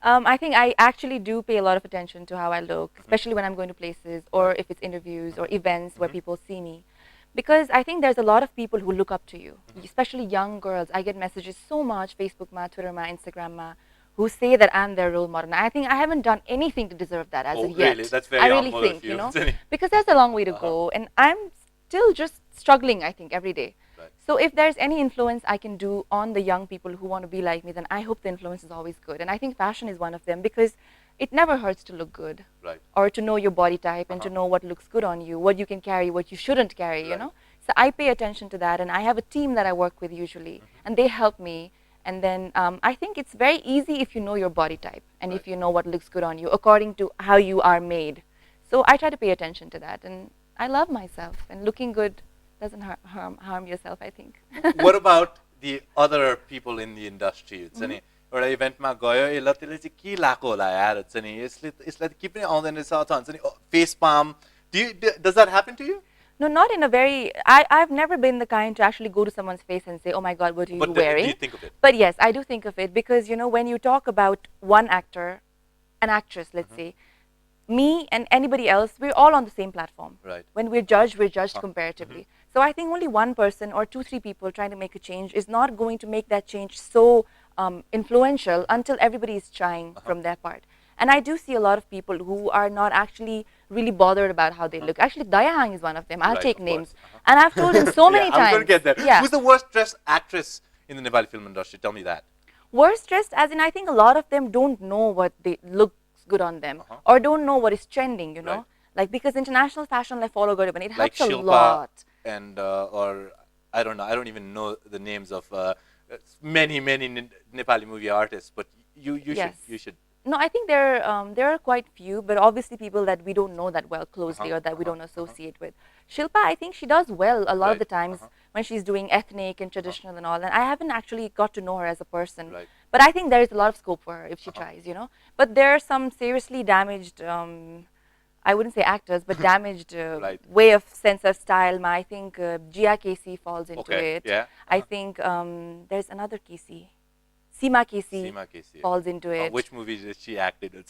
I think I actually do pay a lot of attention to how I look, especially when I'm going to places or if it's interviews or events where people see me. Because I think there's a lot of people who look up to you, especially young girls. I get messages so much, Facebook ma, Twitter ma, Instagram ma, who say that I'm their role model. And I think I haven't done anything to deserve that as of yet. Really? That's very I really humble of think, you. because there's a long way to go. And I'm still just struggling, I think, every day. Right. So if there's any influence I can do on the young people who want to be like me, then I hope the influence is always good. And I think fashion is one of them because it never hurts to look good. Right. Or to know your body type and to know what looks good on you, what you can carry, what you shouldn't carry, you know. So I pay attention to that, and I have a team that I work with usually, and they help me. And then I think it's very easy if you know your body type and if you know what looks good on you according to how you are made. So I try to pay attention to that, and I love myself, and looking good doesn't harm yourself, I think. What about the other people in the industry? हुन्छ नि एउटा इभेन्टमा गयो ए ल त्यसले चाहिँ के लाको होला यार हुन्छ नि यसलाई त के पनि आउँदैन रहेछ अथवा हुन्छ नि face palm. Does that happen to you? No, not in a very. I've never been the kind to actually go to someone's face and say, "Oh my God, what are you wearing?" Do you think of it? But yes, I do think of it because when you talk about one actor, an actress, let's say, me and anybody else, we're all on the same platform. Right. When we're judged comparatively. So I think only one person or 2-3 people trying to make a change is not going to make that change so influential until everybody is trying from their part. And I do see a lot of people who are not actually really bothered about how they look. Actually, Dayahang is one of them. I'll take names. And I've told him so many times. I'm going to get there. Yeah. Who's the worst dressed actress in the Nepali film industry? Tell me that. Worst dressed, as in I think a lot of them don't know what they looks good on them or don't know what is trending, you know. Right. Like because international fashion like follow good, but it helps Like a Shilpa lot. And or I don't know. I don't even know the names of many Nepali movie artists. But you should. No, I think there are quite few, but obviously people that we don't know that well closely or that we don't associate with. Shilpa, I think she does well a lot of the times when she's doing ethnic and traditional and all. And I haven't actually got to know her as a person. Right. But I think there is a lot of scope for her if she tries, you know. But there are some seriously damaged, I wouldn't say actors, but damaged way of sense of style. I think Gia Casey falls into it. Yeah. I think there's another Casey. Seema Casey Seema Casey. falls into it. Which movie did she act in?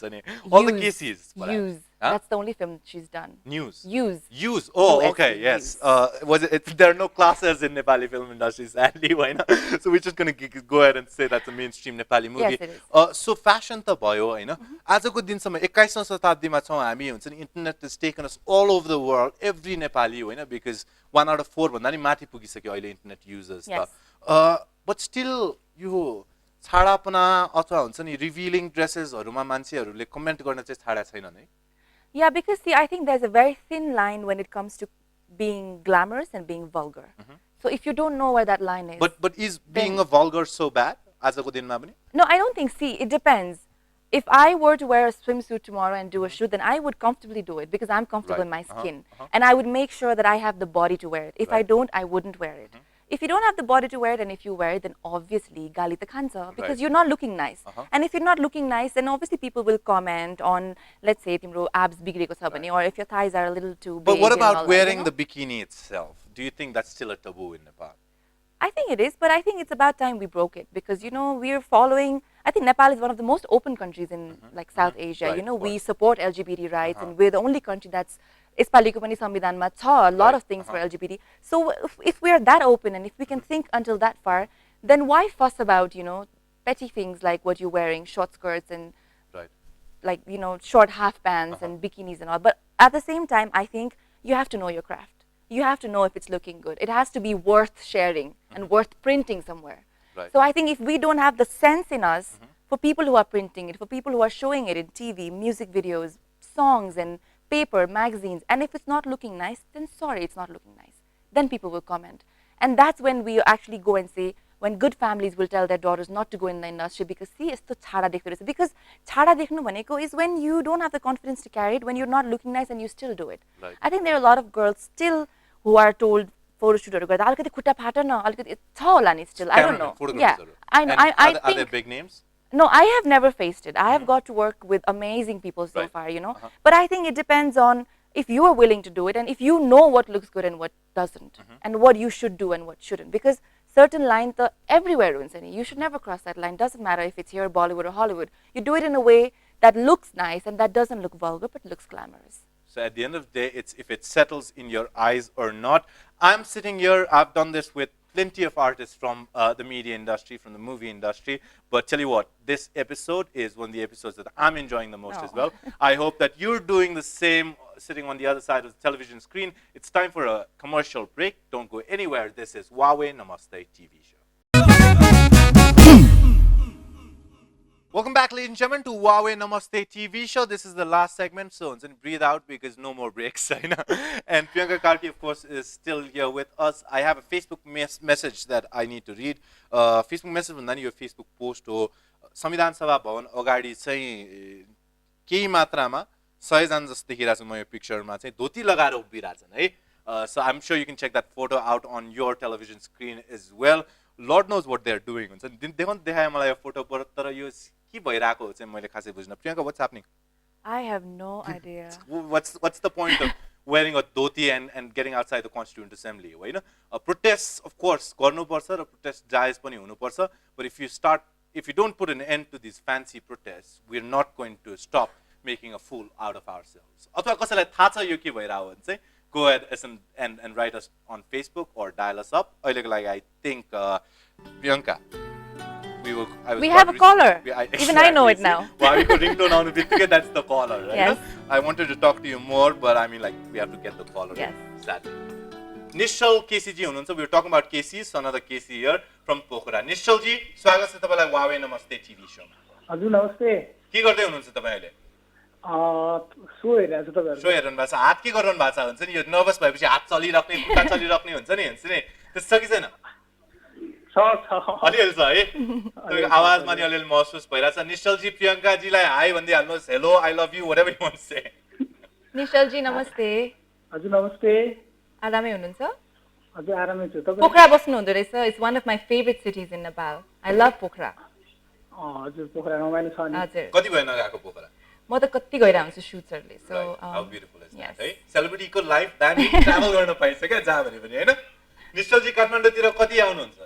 All the Caseys. Use. Huh? That's the only film she's done. News. Use. Oh, USE, okay, yes. use. Was it? There are no classes in Nepali film industry, sadly, why not? So we're just gonna go ahead and say that's a mainstream Nepali movie. Yes, it is. So fashion त भयो हैन आजको दिनसम्म 21औं शताब्दीमा छौं हामी हुन्छ नि internet has taken us all over the world every Nepali हैन because 1 out of 4 भन्दा नि माथि पुगिसक्यो अहिले internet users Yes. but still यो छाडापना अथवा हुन्छ नि रिभिलिङ ड्रेसेसहरुमा मान्छेहरुले कमेन्ट गर्न चाहिँ छाडा छैनन् है Yeah, because see, I think there's a very thin line when it comes to being glamorous and being vulgar. So if you don't know where that line is. But is being a vulgar so bad? आजको दिनमा पनि? No, I don't think. See, it depends. If I were to wear a swimsuit tomorrow and do a shoot, then I would comfortably do it because I'm comfortable in my skin. And I would make sure that I have the body to wear it. If I don't, I wouldn't wear it. If you don't have the body to wear it and if you wear it, then obviously gali ta khancha because you're not looking nice. And if you're not looking nice, then obviously people will comment on, let's say, timro abs bigreko cha bhane, or if your thighs are a little too big. But what and all about that, wearing you know? the bikini itself? Do you think that's still a taboo in Nepal? I think it is, but I think it's about time we broke it because, you know, we're following, I think Nepal is one of the most open countries in like South Asia. Right, you know, of we course. support LGBT rights and we're the only country that's, यसपालिको पनि संविधानमा छ a lot of things for LGBT. So if we are that open and if we can think until that far, then why fuss about, you know, petty things like what you're wearing, short skirts and like, you know, short half pants and bikinis and all. But at the same time, I think you have to know your craft. You have to know if it's looking good. It has to be worth sharing and worth printing somewhere. So I think if we don't have the sense in us for people who are printing it, for people who are showing it in TV, music videos, songs and paper, magazines, and if it's not looking nice, then sorry, it's not looking nice. Then people will comment. And that's when we actually go and say, when good families will tell their daughters not to go in the industry because see, yesto chhada dekhdo रहेछ. Because chhada dekhnu bhaneko is when you don't have the confidence to carry it, when you're not looking nice and you still do it. I think there are a lot of girls still who are told photo shootहरु गर्दा अलिकति खुट्टा फाट न अलिकति छ होला नि still. I don't know. Yeah, I know. I think. Are there big names? No, I have never faced it. I have got to work with amazing people so far, you know. But I think it depends on if you are willing to do it and if you know what looks good and what doesn't and what you should do and what shouldn't. Because certain lines are everywhere ruins any. You should never cross that line. Doesn't matter if it's here, Bollywood or Hollywood. You do it in a way that looks nice and that doesn't look vulgar but looks glamorous. So at the end of the day, it's if it settles in your eyes or not. I'm sitting here, I've done this with plenty of artists from the media industry, from the movie industry. But tell you what, this episode is one of the episodes that I'm enjoying the most as well. I hope that you're doing the same, sitting on the other side of the television screen. It's time for a commercial break. Don't go anywhere. This is Huawei Namaste TV Show. Welcome back, ladies and gentlemen, to Huawei Namaste TV Show. This is the last segment, so breathe out because no more breaks. And Priyanka Karki, of course, is still here with us. I have a Facebook message that I need to read. Facebook message भन्दा नि यो Facebook post हो. संविधान सभा भवन अगाडि चाहिँ केही मात्रामा 100 जना जस्तो देखिरहेको छु म यो पिक्चरमा चाहिँ धोती लगाएर उभिरहेछन् है. So I'm sure you can check that photo out on your television screen as well. Lord knows what they're doing. देखाए मलाई यो फोटो पर तर यो के भइराको हो चाहिँ मैले खासै बुझ्न. Priyanka, what's happening? I have no idea. What's the point of wearing a dhoti and getting outside the Constituent Assembly? Protests, of course, गर्नुपर्छ र protest जायज पनि हुनुपर्छ. But if you don't put an end to these fancy protests, we're not going to stop making a fool out of ourselves. अथवा कसैलाई थाहा छ यो के भइराको भने चाहिँ go ahead and write us on Facebook or dial us up. I think Priyanka. We have a caller. Even I know it now. That's the caller, right? Yes. I wanted to talk to you more, but I mean, like, we have to get the caller. Yes. Sadly. Nishal KC ji hununcha. We were talking about KC, so another KC here from Pokhara. Nishal ji, स्वागत छ तपाईलाई Huawei Namaste TV Show. हजुर नमस्ते. के गर्दै हुनुहुन्छ तपाई अहिले? सो हेरिरहेको छु तपाईहरु. सो हेर्नु भएको छ. हात के गरिरहनु भएको छ हुन्छ नि यो नर्भस भएपछि हात चलिराख्ने, खुट्टा चलिराख्ने हुन्छ नि त्यस्तो कि छैन? अलिअलि छ है तपाईँको आवाजमा नि अलिअलि महसुस भइरहेछ. निश्चलजी प्रियङ्काजीलाई हाई भन्दै हाल्नुहोस्. Hello, I love you, whatever you want to say. निश्चलजी नमस्ते. हजुर नमस्ते. आरामै हुनुहुन्छ? हजुर आरामै छु. तपाईँ पोखरा बस्नु हुँदो रहेछ. It's one of my favorite cities in Nepal. I love Pokhara. हजुर पोखरा रमाइलो छ नि. हजुर. कति भयो नगएको पोखरा? म त कति गइरहेको हुन्छु सुट्सहरुले. So how beautiful is that, है? सेलिब्रिटीको लाइफ दामी ट्राभल गर्न पाइन्छ क्या जहाँ भने पनि हैन? निश्चलजी काठमाडौँतिर कति आउनुहुन्छ?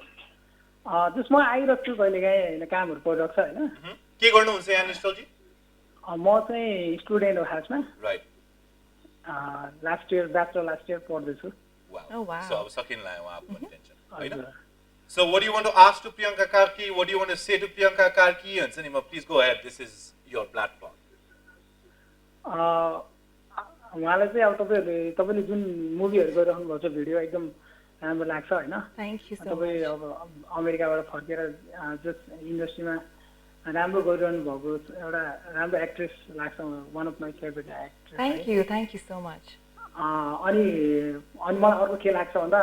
जस्ट म आइरहेको छु कहिलेकाहीँ होइन कामहरू परिरहेको छ होइन के गर्नुहुन्छ यहाँ निश्चलजी म चाहिँ स्टुडेन्ट हो खासमा राइट लास्ट इयर पढ्दैछु Oh, wow. So अब सकिनला उहाँको पनि टेन्सन हैन हजुर So what do you want to ask to Priyanka Karki? What do you want to say to Priyanka Karki? And Sanima, please go ahead. This is your platform. उहाँलाई चाहिँ अब तपाईँले जुन मुभीहरू गरिराख्नु भएको छ भिडियो एकदम राम्रो लाग्छ होइन Thank you so तपाईँ much. अब अमेरिकाबाट फर्केर जस्ट इन्डस्ट्रीमा राम्रो गरिरहनु भएको एउटा राम्रो एक्ट्रेस लाग्छ one of my favourite actress Thank you so much. अनि मलाई अर्को के लाग्छ भन्दा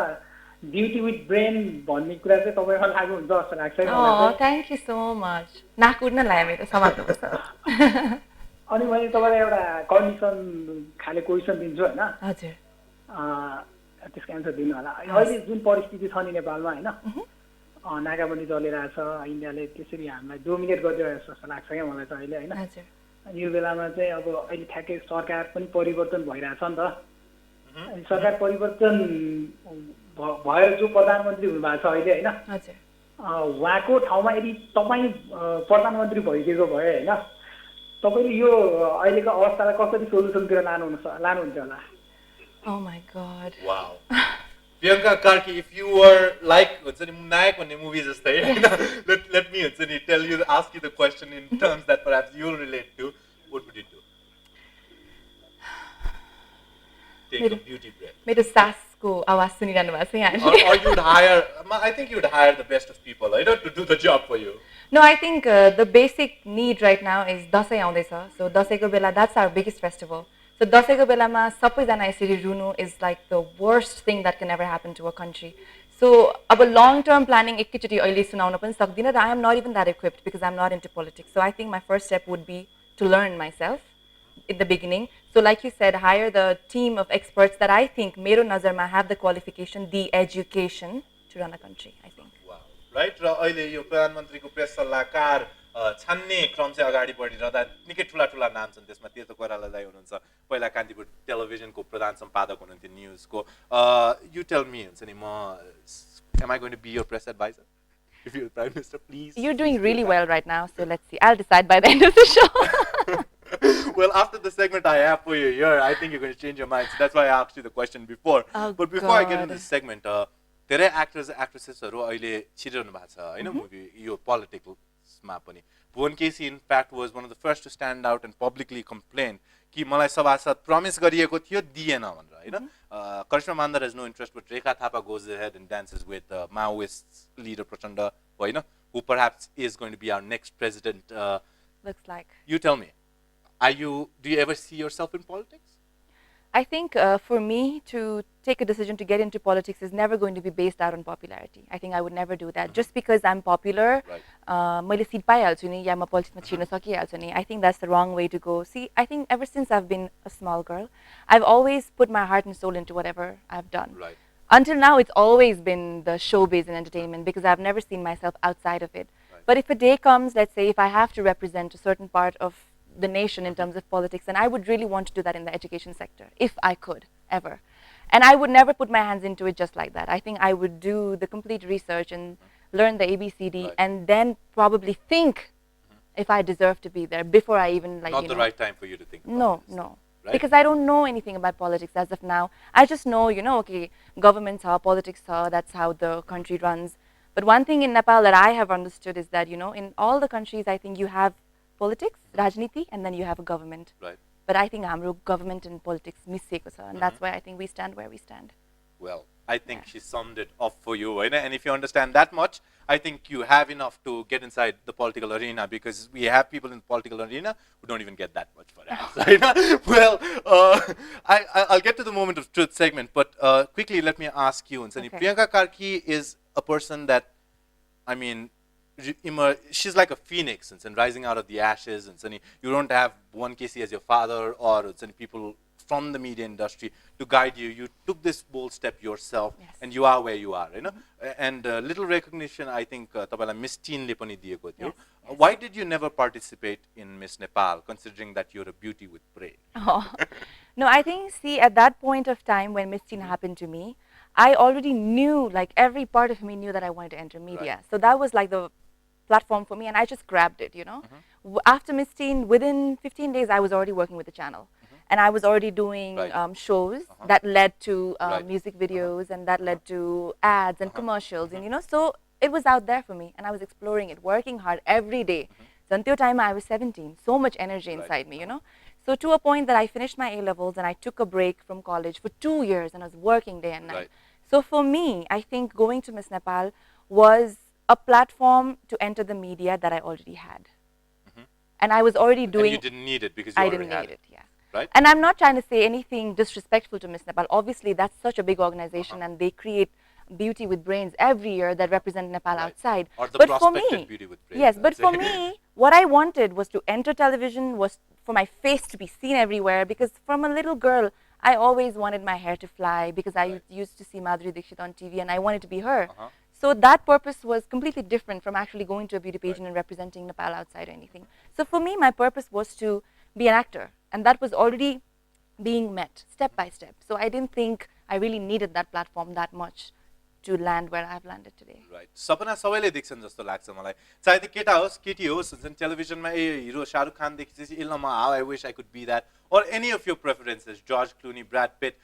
ब्युटी विथ ब्रेन भन्ने कुरा चाहिँ तपाईँलाई लागु हुन्छ जस्तो लाग्छ है मलाई Oh, चाहिँ। thank you so much. नाकुर्न लायो मेरो समात्नुपर्छ. अनि मैले तपाईँलाई एउटा कन्डिसन खाले क्वेसन दिन्छु होइन हजुर. त्यसको एन्सर दिनु होला अहिले जुन परिस्थिति छ नि नेपालमा होइन नाकाबन्दी चलिरहेछ इन्डियाले त्यसरी हामीलाई डोमिनेट गरिरहेको जस्तो लाग्छ क्या मलाई त अहिले होइन हजुर. यो बेलामा चाहिँ अब अहिले ठ्याक्कै सरकार पनि परिवर्तन भइरहेछ नि त अनि सरकार परिवर्तन भएर जो प्रधानमन्त्री हुनुभएको छ अहिले होइन हजुर. उहाँको ठाउँमा यदि तपाईँ प्रधानमन्त्री भइदिएको भए होइन तपाईँले यो अहिलेको अवस्थालाई कसरी सोल्युसनतिर लानुहुन्छ होला Oh my God. Wow. Priyanka Karki, if you were like Nayak on the movies, let me tell you, ask you the question in terms that perhaps you'll relate to. What would you do? Take a beauty breath. मेरो सासको आवाज सुनिरहनु भएको छ यहाँले. Or you'd hire, I think you'd hire the best of people, right, to do the job for you. No, I think the basic need right now is Dashain आउँदैछ. So दसैँको बेला, that's our biggest festival. So दसैँको बेलामा सबैजना यसरी रुनु is like the worst thing that can ever happen to a country. So अब long term planning एकैचोटि अहिले सुनाउन पनि सक्दिनँ र I am not even that equipped because I'm not into politics. So I think my first step would be to learn myself in the beginning. So like you said, hire the team of experts that I think मेरो नजरमा have the qualification, the education to run a country, I think. Wow. Right? र अहिले यो प्रधानमन्त्रीको press सल्लाहकार छान्ने क्रम चाहिँ अगाडि बढिरहँदा निकै ठुला ठुला नाम छन् त्यसमा तीर्थ कोइराला दाइ हुनुहुन्छ पहिला कान्तिपुर टेलिभिजनको प्रधान सम्पादक हुनुहुन्थ्यो न्युजको यु टेल मी हुन्छ नि म am I going to be your press advisor if you're prime minister please You're doing really well right now, so let's see. I'll decide by the end of the show. Well, after the segment I have for you here, I think you're going to change your mind. So that's why I asked you the question before. Oh, but before I get into God. this segment, धेरै actors, actressesहरू अहिले छिरिरहनु भएको छ हैन movie यो पोलिटिकल्समा पनि भुवन केसी in fact was one of the first to stand out and publicly complain कि मलाई सभासद promise गरिएको थियो दिएन भनेर हैन करिश्मा Mandar has no interest but Rekha Thapa goes ahead and dances with Maoist leader Prachanda Hahn who perhaps is going to be our next president. Looks like. You tell me, do you ever see yourself in politics? I think for me to take a decision to get into politics is never going to be based out on popularity. I think I would never do that. Just because I'm popular, मैले seat पाइहाल्छु नि या म politics मा छिर्न सकिहाल्छु नि. I think that's the wrong way to go. See, I think ever since I've been a small girl, I've always put my heart and soul into whatever I've done. Right. Until now, it's always been the showbiz and entertainment because I've never seen myself outside of it. But if a day comes, let's say, if I have to represent a certain part of the nation in terms of politics, and I would really want to do that in the education sector, if I could, ever. And I would never put my hands into it just like that. I think I would do the complete research and learn the ABCD and then probably think if I deserve to be there before I even Not the right time for you to think about No, this. no. Right? Because I don't know anything about politics as of now. I just know, okay, governments are, politics are, that's how the country runs. But one thing in Nepal that I have understood is that, in all the countries, I think you have politics, Rajniti, and then you have a government. Right. But I think our government and politics misseko cha, and that's why I think we stand where we stand. Well, I think she summed it up for you. And if you understand that much, I think you have enough to get inside the political arena because we have people in the political arena who don't even get that much for that. Well, I'll get to the moment of truth segment, but quickly let me ask you, Ansani, Priyanka Karki is a person that, I mean, she's like a phoenix and rising out of the ashes. And you don't have one Casey as your father or people from the media industry to guide you. You took this bold step yourself, and you are where you are. And little recognition, I think, tapaiलाई Miss Teen le pani दिएको थियो. Why did you never participate in Miss Nepal, considering that you're a beauty with brain? No, I think, see, at that point of time when Miss Teen happened to me, I already knew, like every part of me knew that I wanted to enter media. So that was like the platform for me, and I just grabbed it, you know. After Miss Teen, within 15 days, I was already working with the channel. And I was already doing shows that led to music videos, and that led to ads and commercials, and you know, so it was out there for me, and I was exploring it, working hard every day. So until time I was 17, so much energy inside me, you know. So to a point that I finished my A-levels and I took a break from college for 2 years, and I was working day and night. So for me, I think going to Miss Nepal was a platform to enter the media that I already had. And I was already doing... And you didn't need it because you already had it. I didn't need it, yeah. Right? And I'm not trying to say anything disrespectful to Miss Nepal. Obviously, that's such a big organization, and they create beauty with brains every year that represent Nepal outside. Or the but for prospected me, beauty with brains. yes, but for me, what I wanted was to enter television, was for my face to be seen everywhere, because from a little girl, I always wanted my hair to fly, because I used to see Madhuri Dixit on TV, and I wanted to be her. So that purpose was completely different from actually going to a beauty pageant and representing Nepal outside or anything. So for me, my purpose was to be an actor, and that was already being met step by step. So I didn't think I really needed that platform that much to land where I've landed today. Right. सपना सबैले देख्छन् जस्तो लाग्छ मलाई. चाहे त्यो केटा होस्, केटी होस्, जुन टेलिभिजनमा हिरो शाहरुख खान देखेपछि इल्लमा how I wish I could be that, or any of your preferences, George Clooney, Brad Pitt,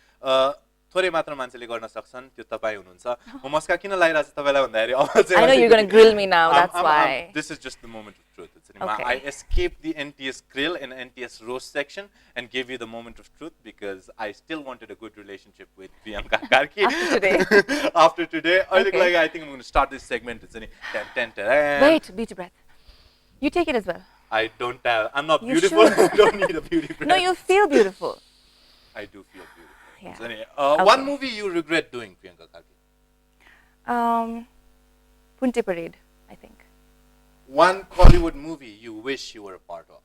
थोरै मात्र मान्छेले गर्न सक्छन्, त्यो तपाई हुनुहुन्छ. म मस्का किन लागिरहेको छ तपाईलाई भन्दाखेरि अब चाहिँ I know you're going to grill me now, that's why. This is just the moment of truth. Okay. I escaped the NTS grill and NTS roast section and gave you the moment of truth because I still wanted a good relationship with Priyanka Karki. After today. After today. Okay. I think I'm going to start this segment. It's Wait, beauty breath. You take it as well. I don't have. I'm not You beautiful. should. I don't need a beauty breath. No, you feel beautiful. I do feel beautiful. Yeah. So anyway, Okay. one movie you regret doing, Priyanka Karki? Punte Parade, I think. One Hollywood movie you wish you were a part of?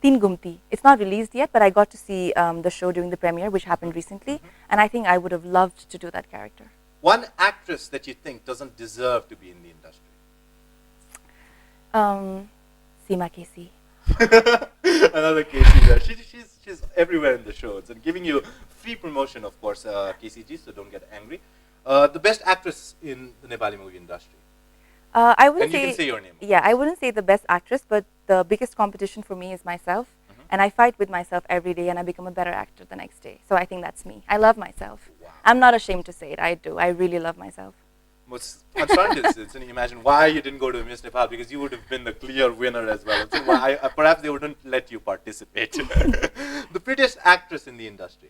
Teen Gumti. It's not released yet, but I got to see the show during the premiere, which happened recently, and I think I would have loved to do that character. One actress that you think doesn't deserve to be in the industry? Seema Casey. Another Casey there. She's everywhere in the shows and giving you free promotion, of course, KCG, so don't get angry. The best actress in the Nepali movie industry? I wouldn't And you say, can say your name. Yeah, I wouldn't say the best actress, but the biggest competition for me is myself. And I fight with myself every day, and I become a better actor the next day. So I think that's me. I love myself. Wow. I'm not ashamed to say it. I do. I really love myself. I'm trying to imagine why you didn't go to Miss Nepal, because you would have been the clear winner as well. Perhaps they wouldn't let you participate. The prettiest actress in the industry?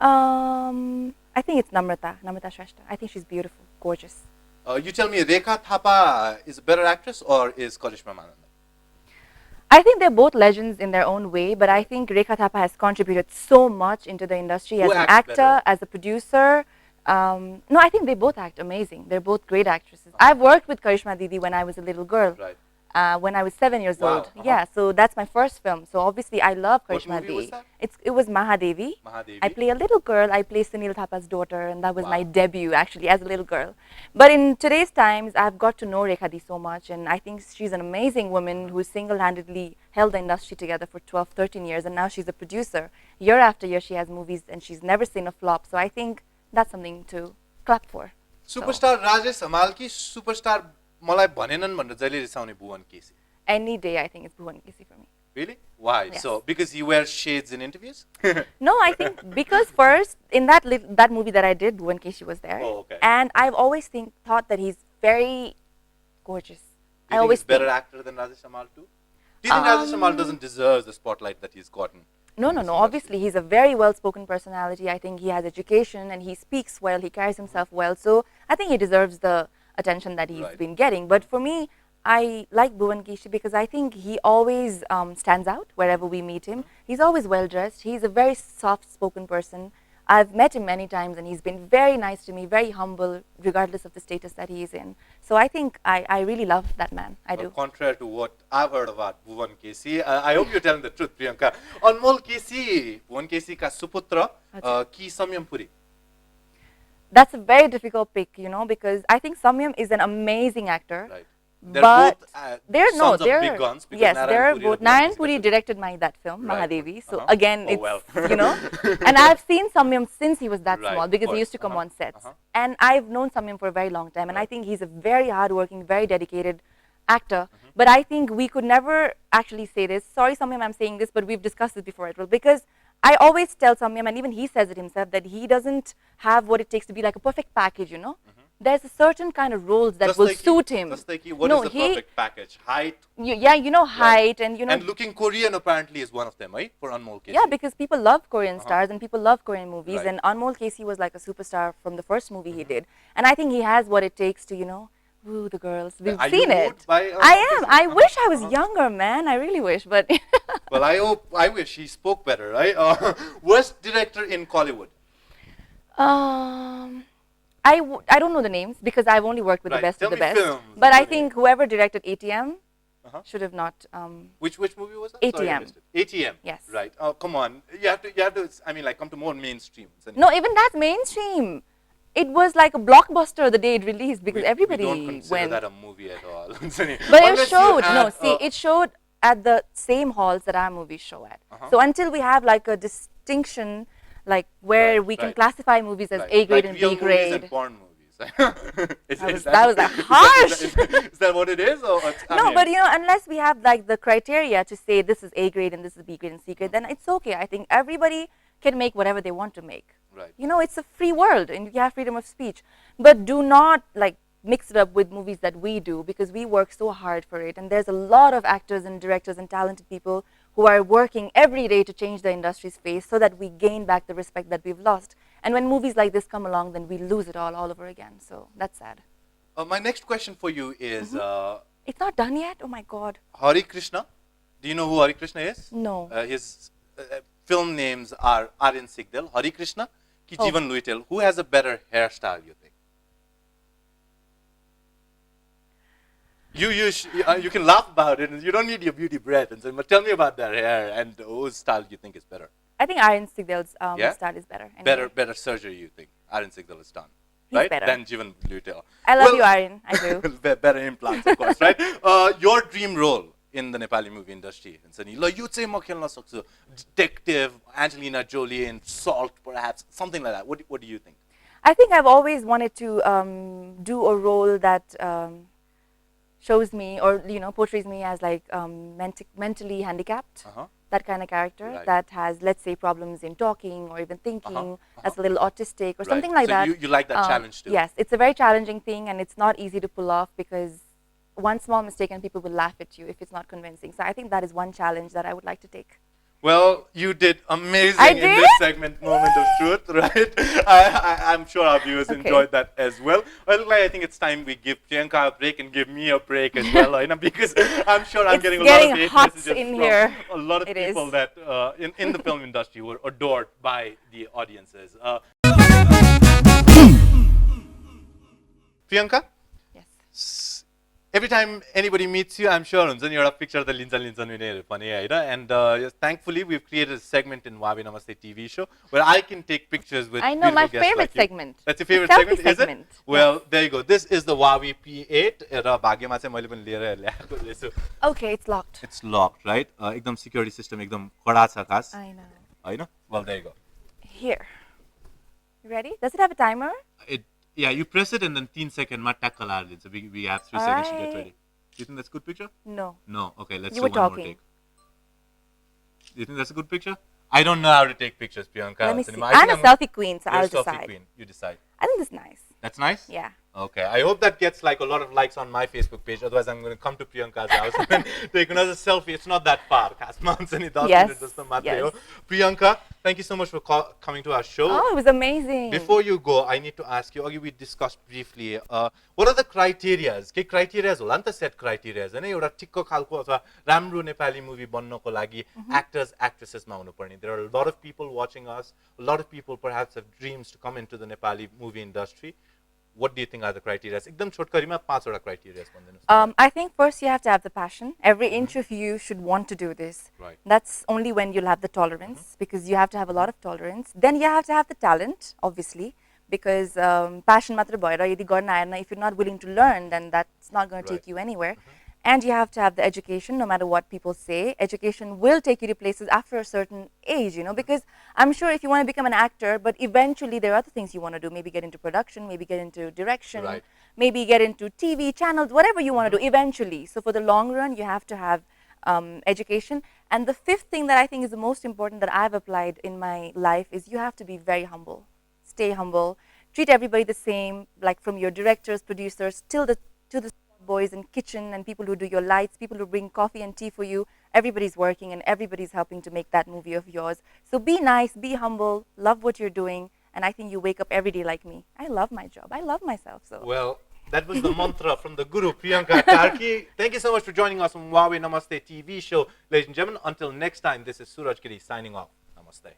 I think it's Namrata Shrestha. I think she's beautiful, gorgeous. You tell me, Rekha Thapa is a better actress or is Karishma Mananda? I think they're both legends in their own way, but I think Rekha Thapa has contributed so much into the industry as an actor, better? as a producer. No, I think they both act amazing. They're both great actresses. I've worked with Karishma Didi when I was a little girl. Right. When I was 7 years Wow. old. Yeah, so that's my first film. So obviously I love Karishma What movie was Didi. that? It was Mahadevi. Mahadevi. I play a little girl. I play Sunil Thapa's daughter, and that was my Wow. debut actually as a little girl. But in today's times, I've got to know Rekha Di so much, and I think she's an amazing woman who single-handedly held the industry together for 12, 13 years, and now she's a producer. Year after year, she has movies, and she's never seen a flop. So I think that's something to clap for. Superstar Rajesh Hamal ki superstar मलाई भनेनन् भनेर जहिले रिसाउने भुवन केसी. Any day, I think it's Bhuvan Kesi for me. Really? Why? Yes. So because you wear shades in interviews? No, I think because first in that movie that I did, Bhuvan Keshi was there, Oh, okay. and I've always thought that he's very gorgeous. Do you I think always he's a better think, actor than Rajesh Hamal too? Do you think Rajesh Hamal doesn't deserve the spotlight that he's gotten? no. Obviously, he's a very well-spoken personality. I think he has education and he speaks well. He carries himself well. So I think he deserves the attention that he's Right. been getting. But for me, I like Bhuvan Keshi because I think he always stands out wherever we meet him. He's always well-dressed. He's a very soft-spoken person. I've met him many times, and he's been very nice to me, very humble, regardless of the status that he is in. So I think I really love that man. I do. Contrary to what I've heard about Bhuvan Kesi, I hope you're telling the truth, Priyanka. Anmol Kesi, Bhuvan Kesi ka suputra, ki Samyam Puri. That's a very difficult pick, because I think Samyam is an amazing actor. Right. They're but both they're sons of big guns. Because yes, Narayan they're Puri both. was Narayan like Puri directed that film, Right. Mahadevi. So Uh-huh. again, Oh, it's well. and I've seen Samyam since he was that Right, small of because he course. used to come Uh-huh. on sets, Uh-huh. and I've known Samyam for a very long time, and I think he's a very hardworking, very dedicated actor. But I think we could never actually say this. Sorry, Samyam, I'm saying this, but we've discussed this before as well, because I always tell Samyam, and even he says it himself, that he doesn't have what it takes to be like a perfect package. There's a certain kind of roles that will suit him. Just like what is the perfect package? Height. Height and And looking Korean apparently is one of them, right? For Anmol Casey. Yeah, because people love Korean stars and people love Korean movies, Right. and Anmol Casey was like a superstar from the first movie he did, and I think he has what it takes to woo the girls. We've Are seen you it. wooed by I am. Casey? I wish I was younger, man. I really wish, but Well, I wish he spoke better, right? Worst director in Kollywood. I don't know the names because I've only worked with the Right. best Tell of the me best. films, But I tell me. think whoever directed ATM Uh-huh. should have not. Which movie was that? Sorry, I ATM. missed it. ATM. Yes. Right. Oh, come on. You have to. I mean, like, come to more mainstream. No, even that's mainstream. It was like a blockbuster the day it released because everybody we don't consider went. that a movie at all. But Unless it you showed. No, add, see, it showed at the same halls that our movies show at. Uh-huh. So until we have like a distinction, like where Right, we can right. classify movies as right, A grade like and real B movies grade. and porn movies. That was harsh. Is that what it is? Or No, but unless we have like the criteria to say this is A grade and this is B grade and C grade, then it's okay. I think everybody can make whatever they want to make. Right. It's a free world and you have freedom of speech. But do not like mix it up with movies that we do because we work so hard for it. And there's a lot of actors and directors and talented people who are working every day to change the industry's face so that we gain back the respect that we've lost. And when movies like this come along, then we lose it all over again. So that's sad. My next question for you is It's not done yet? Oh my God. Hari Krishna. Do you know who Hari Krishna is? No. His film names are Aryan Sigdal, Hari Krishna, ki Oh. Jeevan Luitel. Who has a better hairstyle, you think? You can laugh about it, and you don't need your beauty breath. And so, but tell me about their hair and whose style you think is better. I think Aryan Sigdal's Yeah? style is better. Anyway. Better surgery, you think? Aryan Sigdal is done, He's right? better. Than Jeevan Luitel. I love you, Aryan. I do. Better implants, of course, right? Your dream role in the Nepali movie industry. And so, you say म खेल्न सक्छु, detective, Angelina Jolie in Salt, perhaps, something like that. What do you think? I think I've always wanted to do a role that shows me or portrays me as like mentally handicapped. Uh-huh. That kind of character Right. that has, let's say, problems in talking or even thinking, Uh-huh. that's a little autistic or Right. something like So that. you like that challenge too? Yes, it's a very challenging thing and it's not easy to pull off because one small mistake and people will laugh at you if it's not convincing. So I think that is one challenge that I would like to take. Well, you did amazing I in did? this segment, Moment of Truth, right? I'm sure our viewers Okay. enjoyed that as well. Well, I think it's time we give Priyanka a break and give me a break as well, because I'm sure I'm It's getting a lot of getting hate hot messages in from here. a lot of It people is. that in the film industry were adored by the audiences. Priyanka? Yes. Every time anybody meets you, I'm sure हुन्छ नि एउटा picture त लिन्छन् उनीहरू पनि हैन, and yes, thankfully we've created a segment in Huawei Namaste TV Show where I can take pictures with I know, my beautiful guests favorite like you. segment. That's your The favorite selfie segment, is it? segment. Well, there you go. This is the Huawei P8 र भाग्यमा चाहिँ मैले पनि लिएर ल्याएको रहेछु. Okay, it's locked. It's locked, right? एकदम security system एकदम कडा छ खास, I know. Hahn? Well, there you go. Here. You ready? Does it have a timer? Yeah, you press it and then 3 second ma टक्क लादिन्छ. We have 3 seconds to get Alright. ready. Do you think that's a good picture? No. No. Okay, let's You do were one more talking. take. Do you think that's a good picture? I don't know how to take pictures, Priyanka. Let me see. I think I'm a selfie queen, so you're a I'll selfie decide. queen. You decide. I think this is nice. That's nice? Yeah. Okay. I hope that gets like a lot of likes on my Facebook page. Otherwise, I'm going to come to Priyanka's house and take another selfie. It's not that far. Yes, yes. Priyanka, thank you so much for coming to our show. Oh, it was amazing. Before you go, I need to ask you, we discussed briefly, what are the criterias? के criterias होला नि त set criterias हैन, एउटा टिक्को खालको अथवा राम्रो Nepali movie बन्नको लागि actors actresses मा हुनुपर्ने. There are a lot of people watching us. A lot of people perhaps have dreams to come into the Nepali movie industry. What do you think are the criteria? एकदम छोटकरीमा 5 वटा criteria भन्दिनुस्. I think first you have to have the passion. Every inch of you should want to do this. Right. That's only when you'll have the tolerance because you have to have a lot of tolerance. Then you have to have the talent, obviously. because passion matra bhayera yadi garna aena, if you're not willing to learn, then that's not going to take you anywhere. And you have to have the education, no matter what people say. Education will take you to places after a certain age, you know, because I'm sure if you want to become an actor, but eventually there are other things you want to do, maybe get into production, maybe get into direction, maybe get into TV channels, whatever you want to do eventually. So for the long run, you have to have education. And the fifth thing that I think is the most important that I've applied in my life is you have to be very humble. Stay humble. Treat everybody the same, like from your directors, producers, to the boys in kitchen and people who do your lights, people who bring coffee and tea for you. Everybody's working and everybody's helping to make that movie of yours. So be nice, be humble, love what you're doing, and I think you wake up every day like me. I love my job. I love myself. So well, that was the mantra from the guru, Priyanka Karki. Thank you so much for joining us on Huawei Namaste TV show. Ladies and gentlemen, until next time, this is Suraj Giri signing off. Namaste.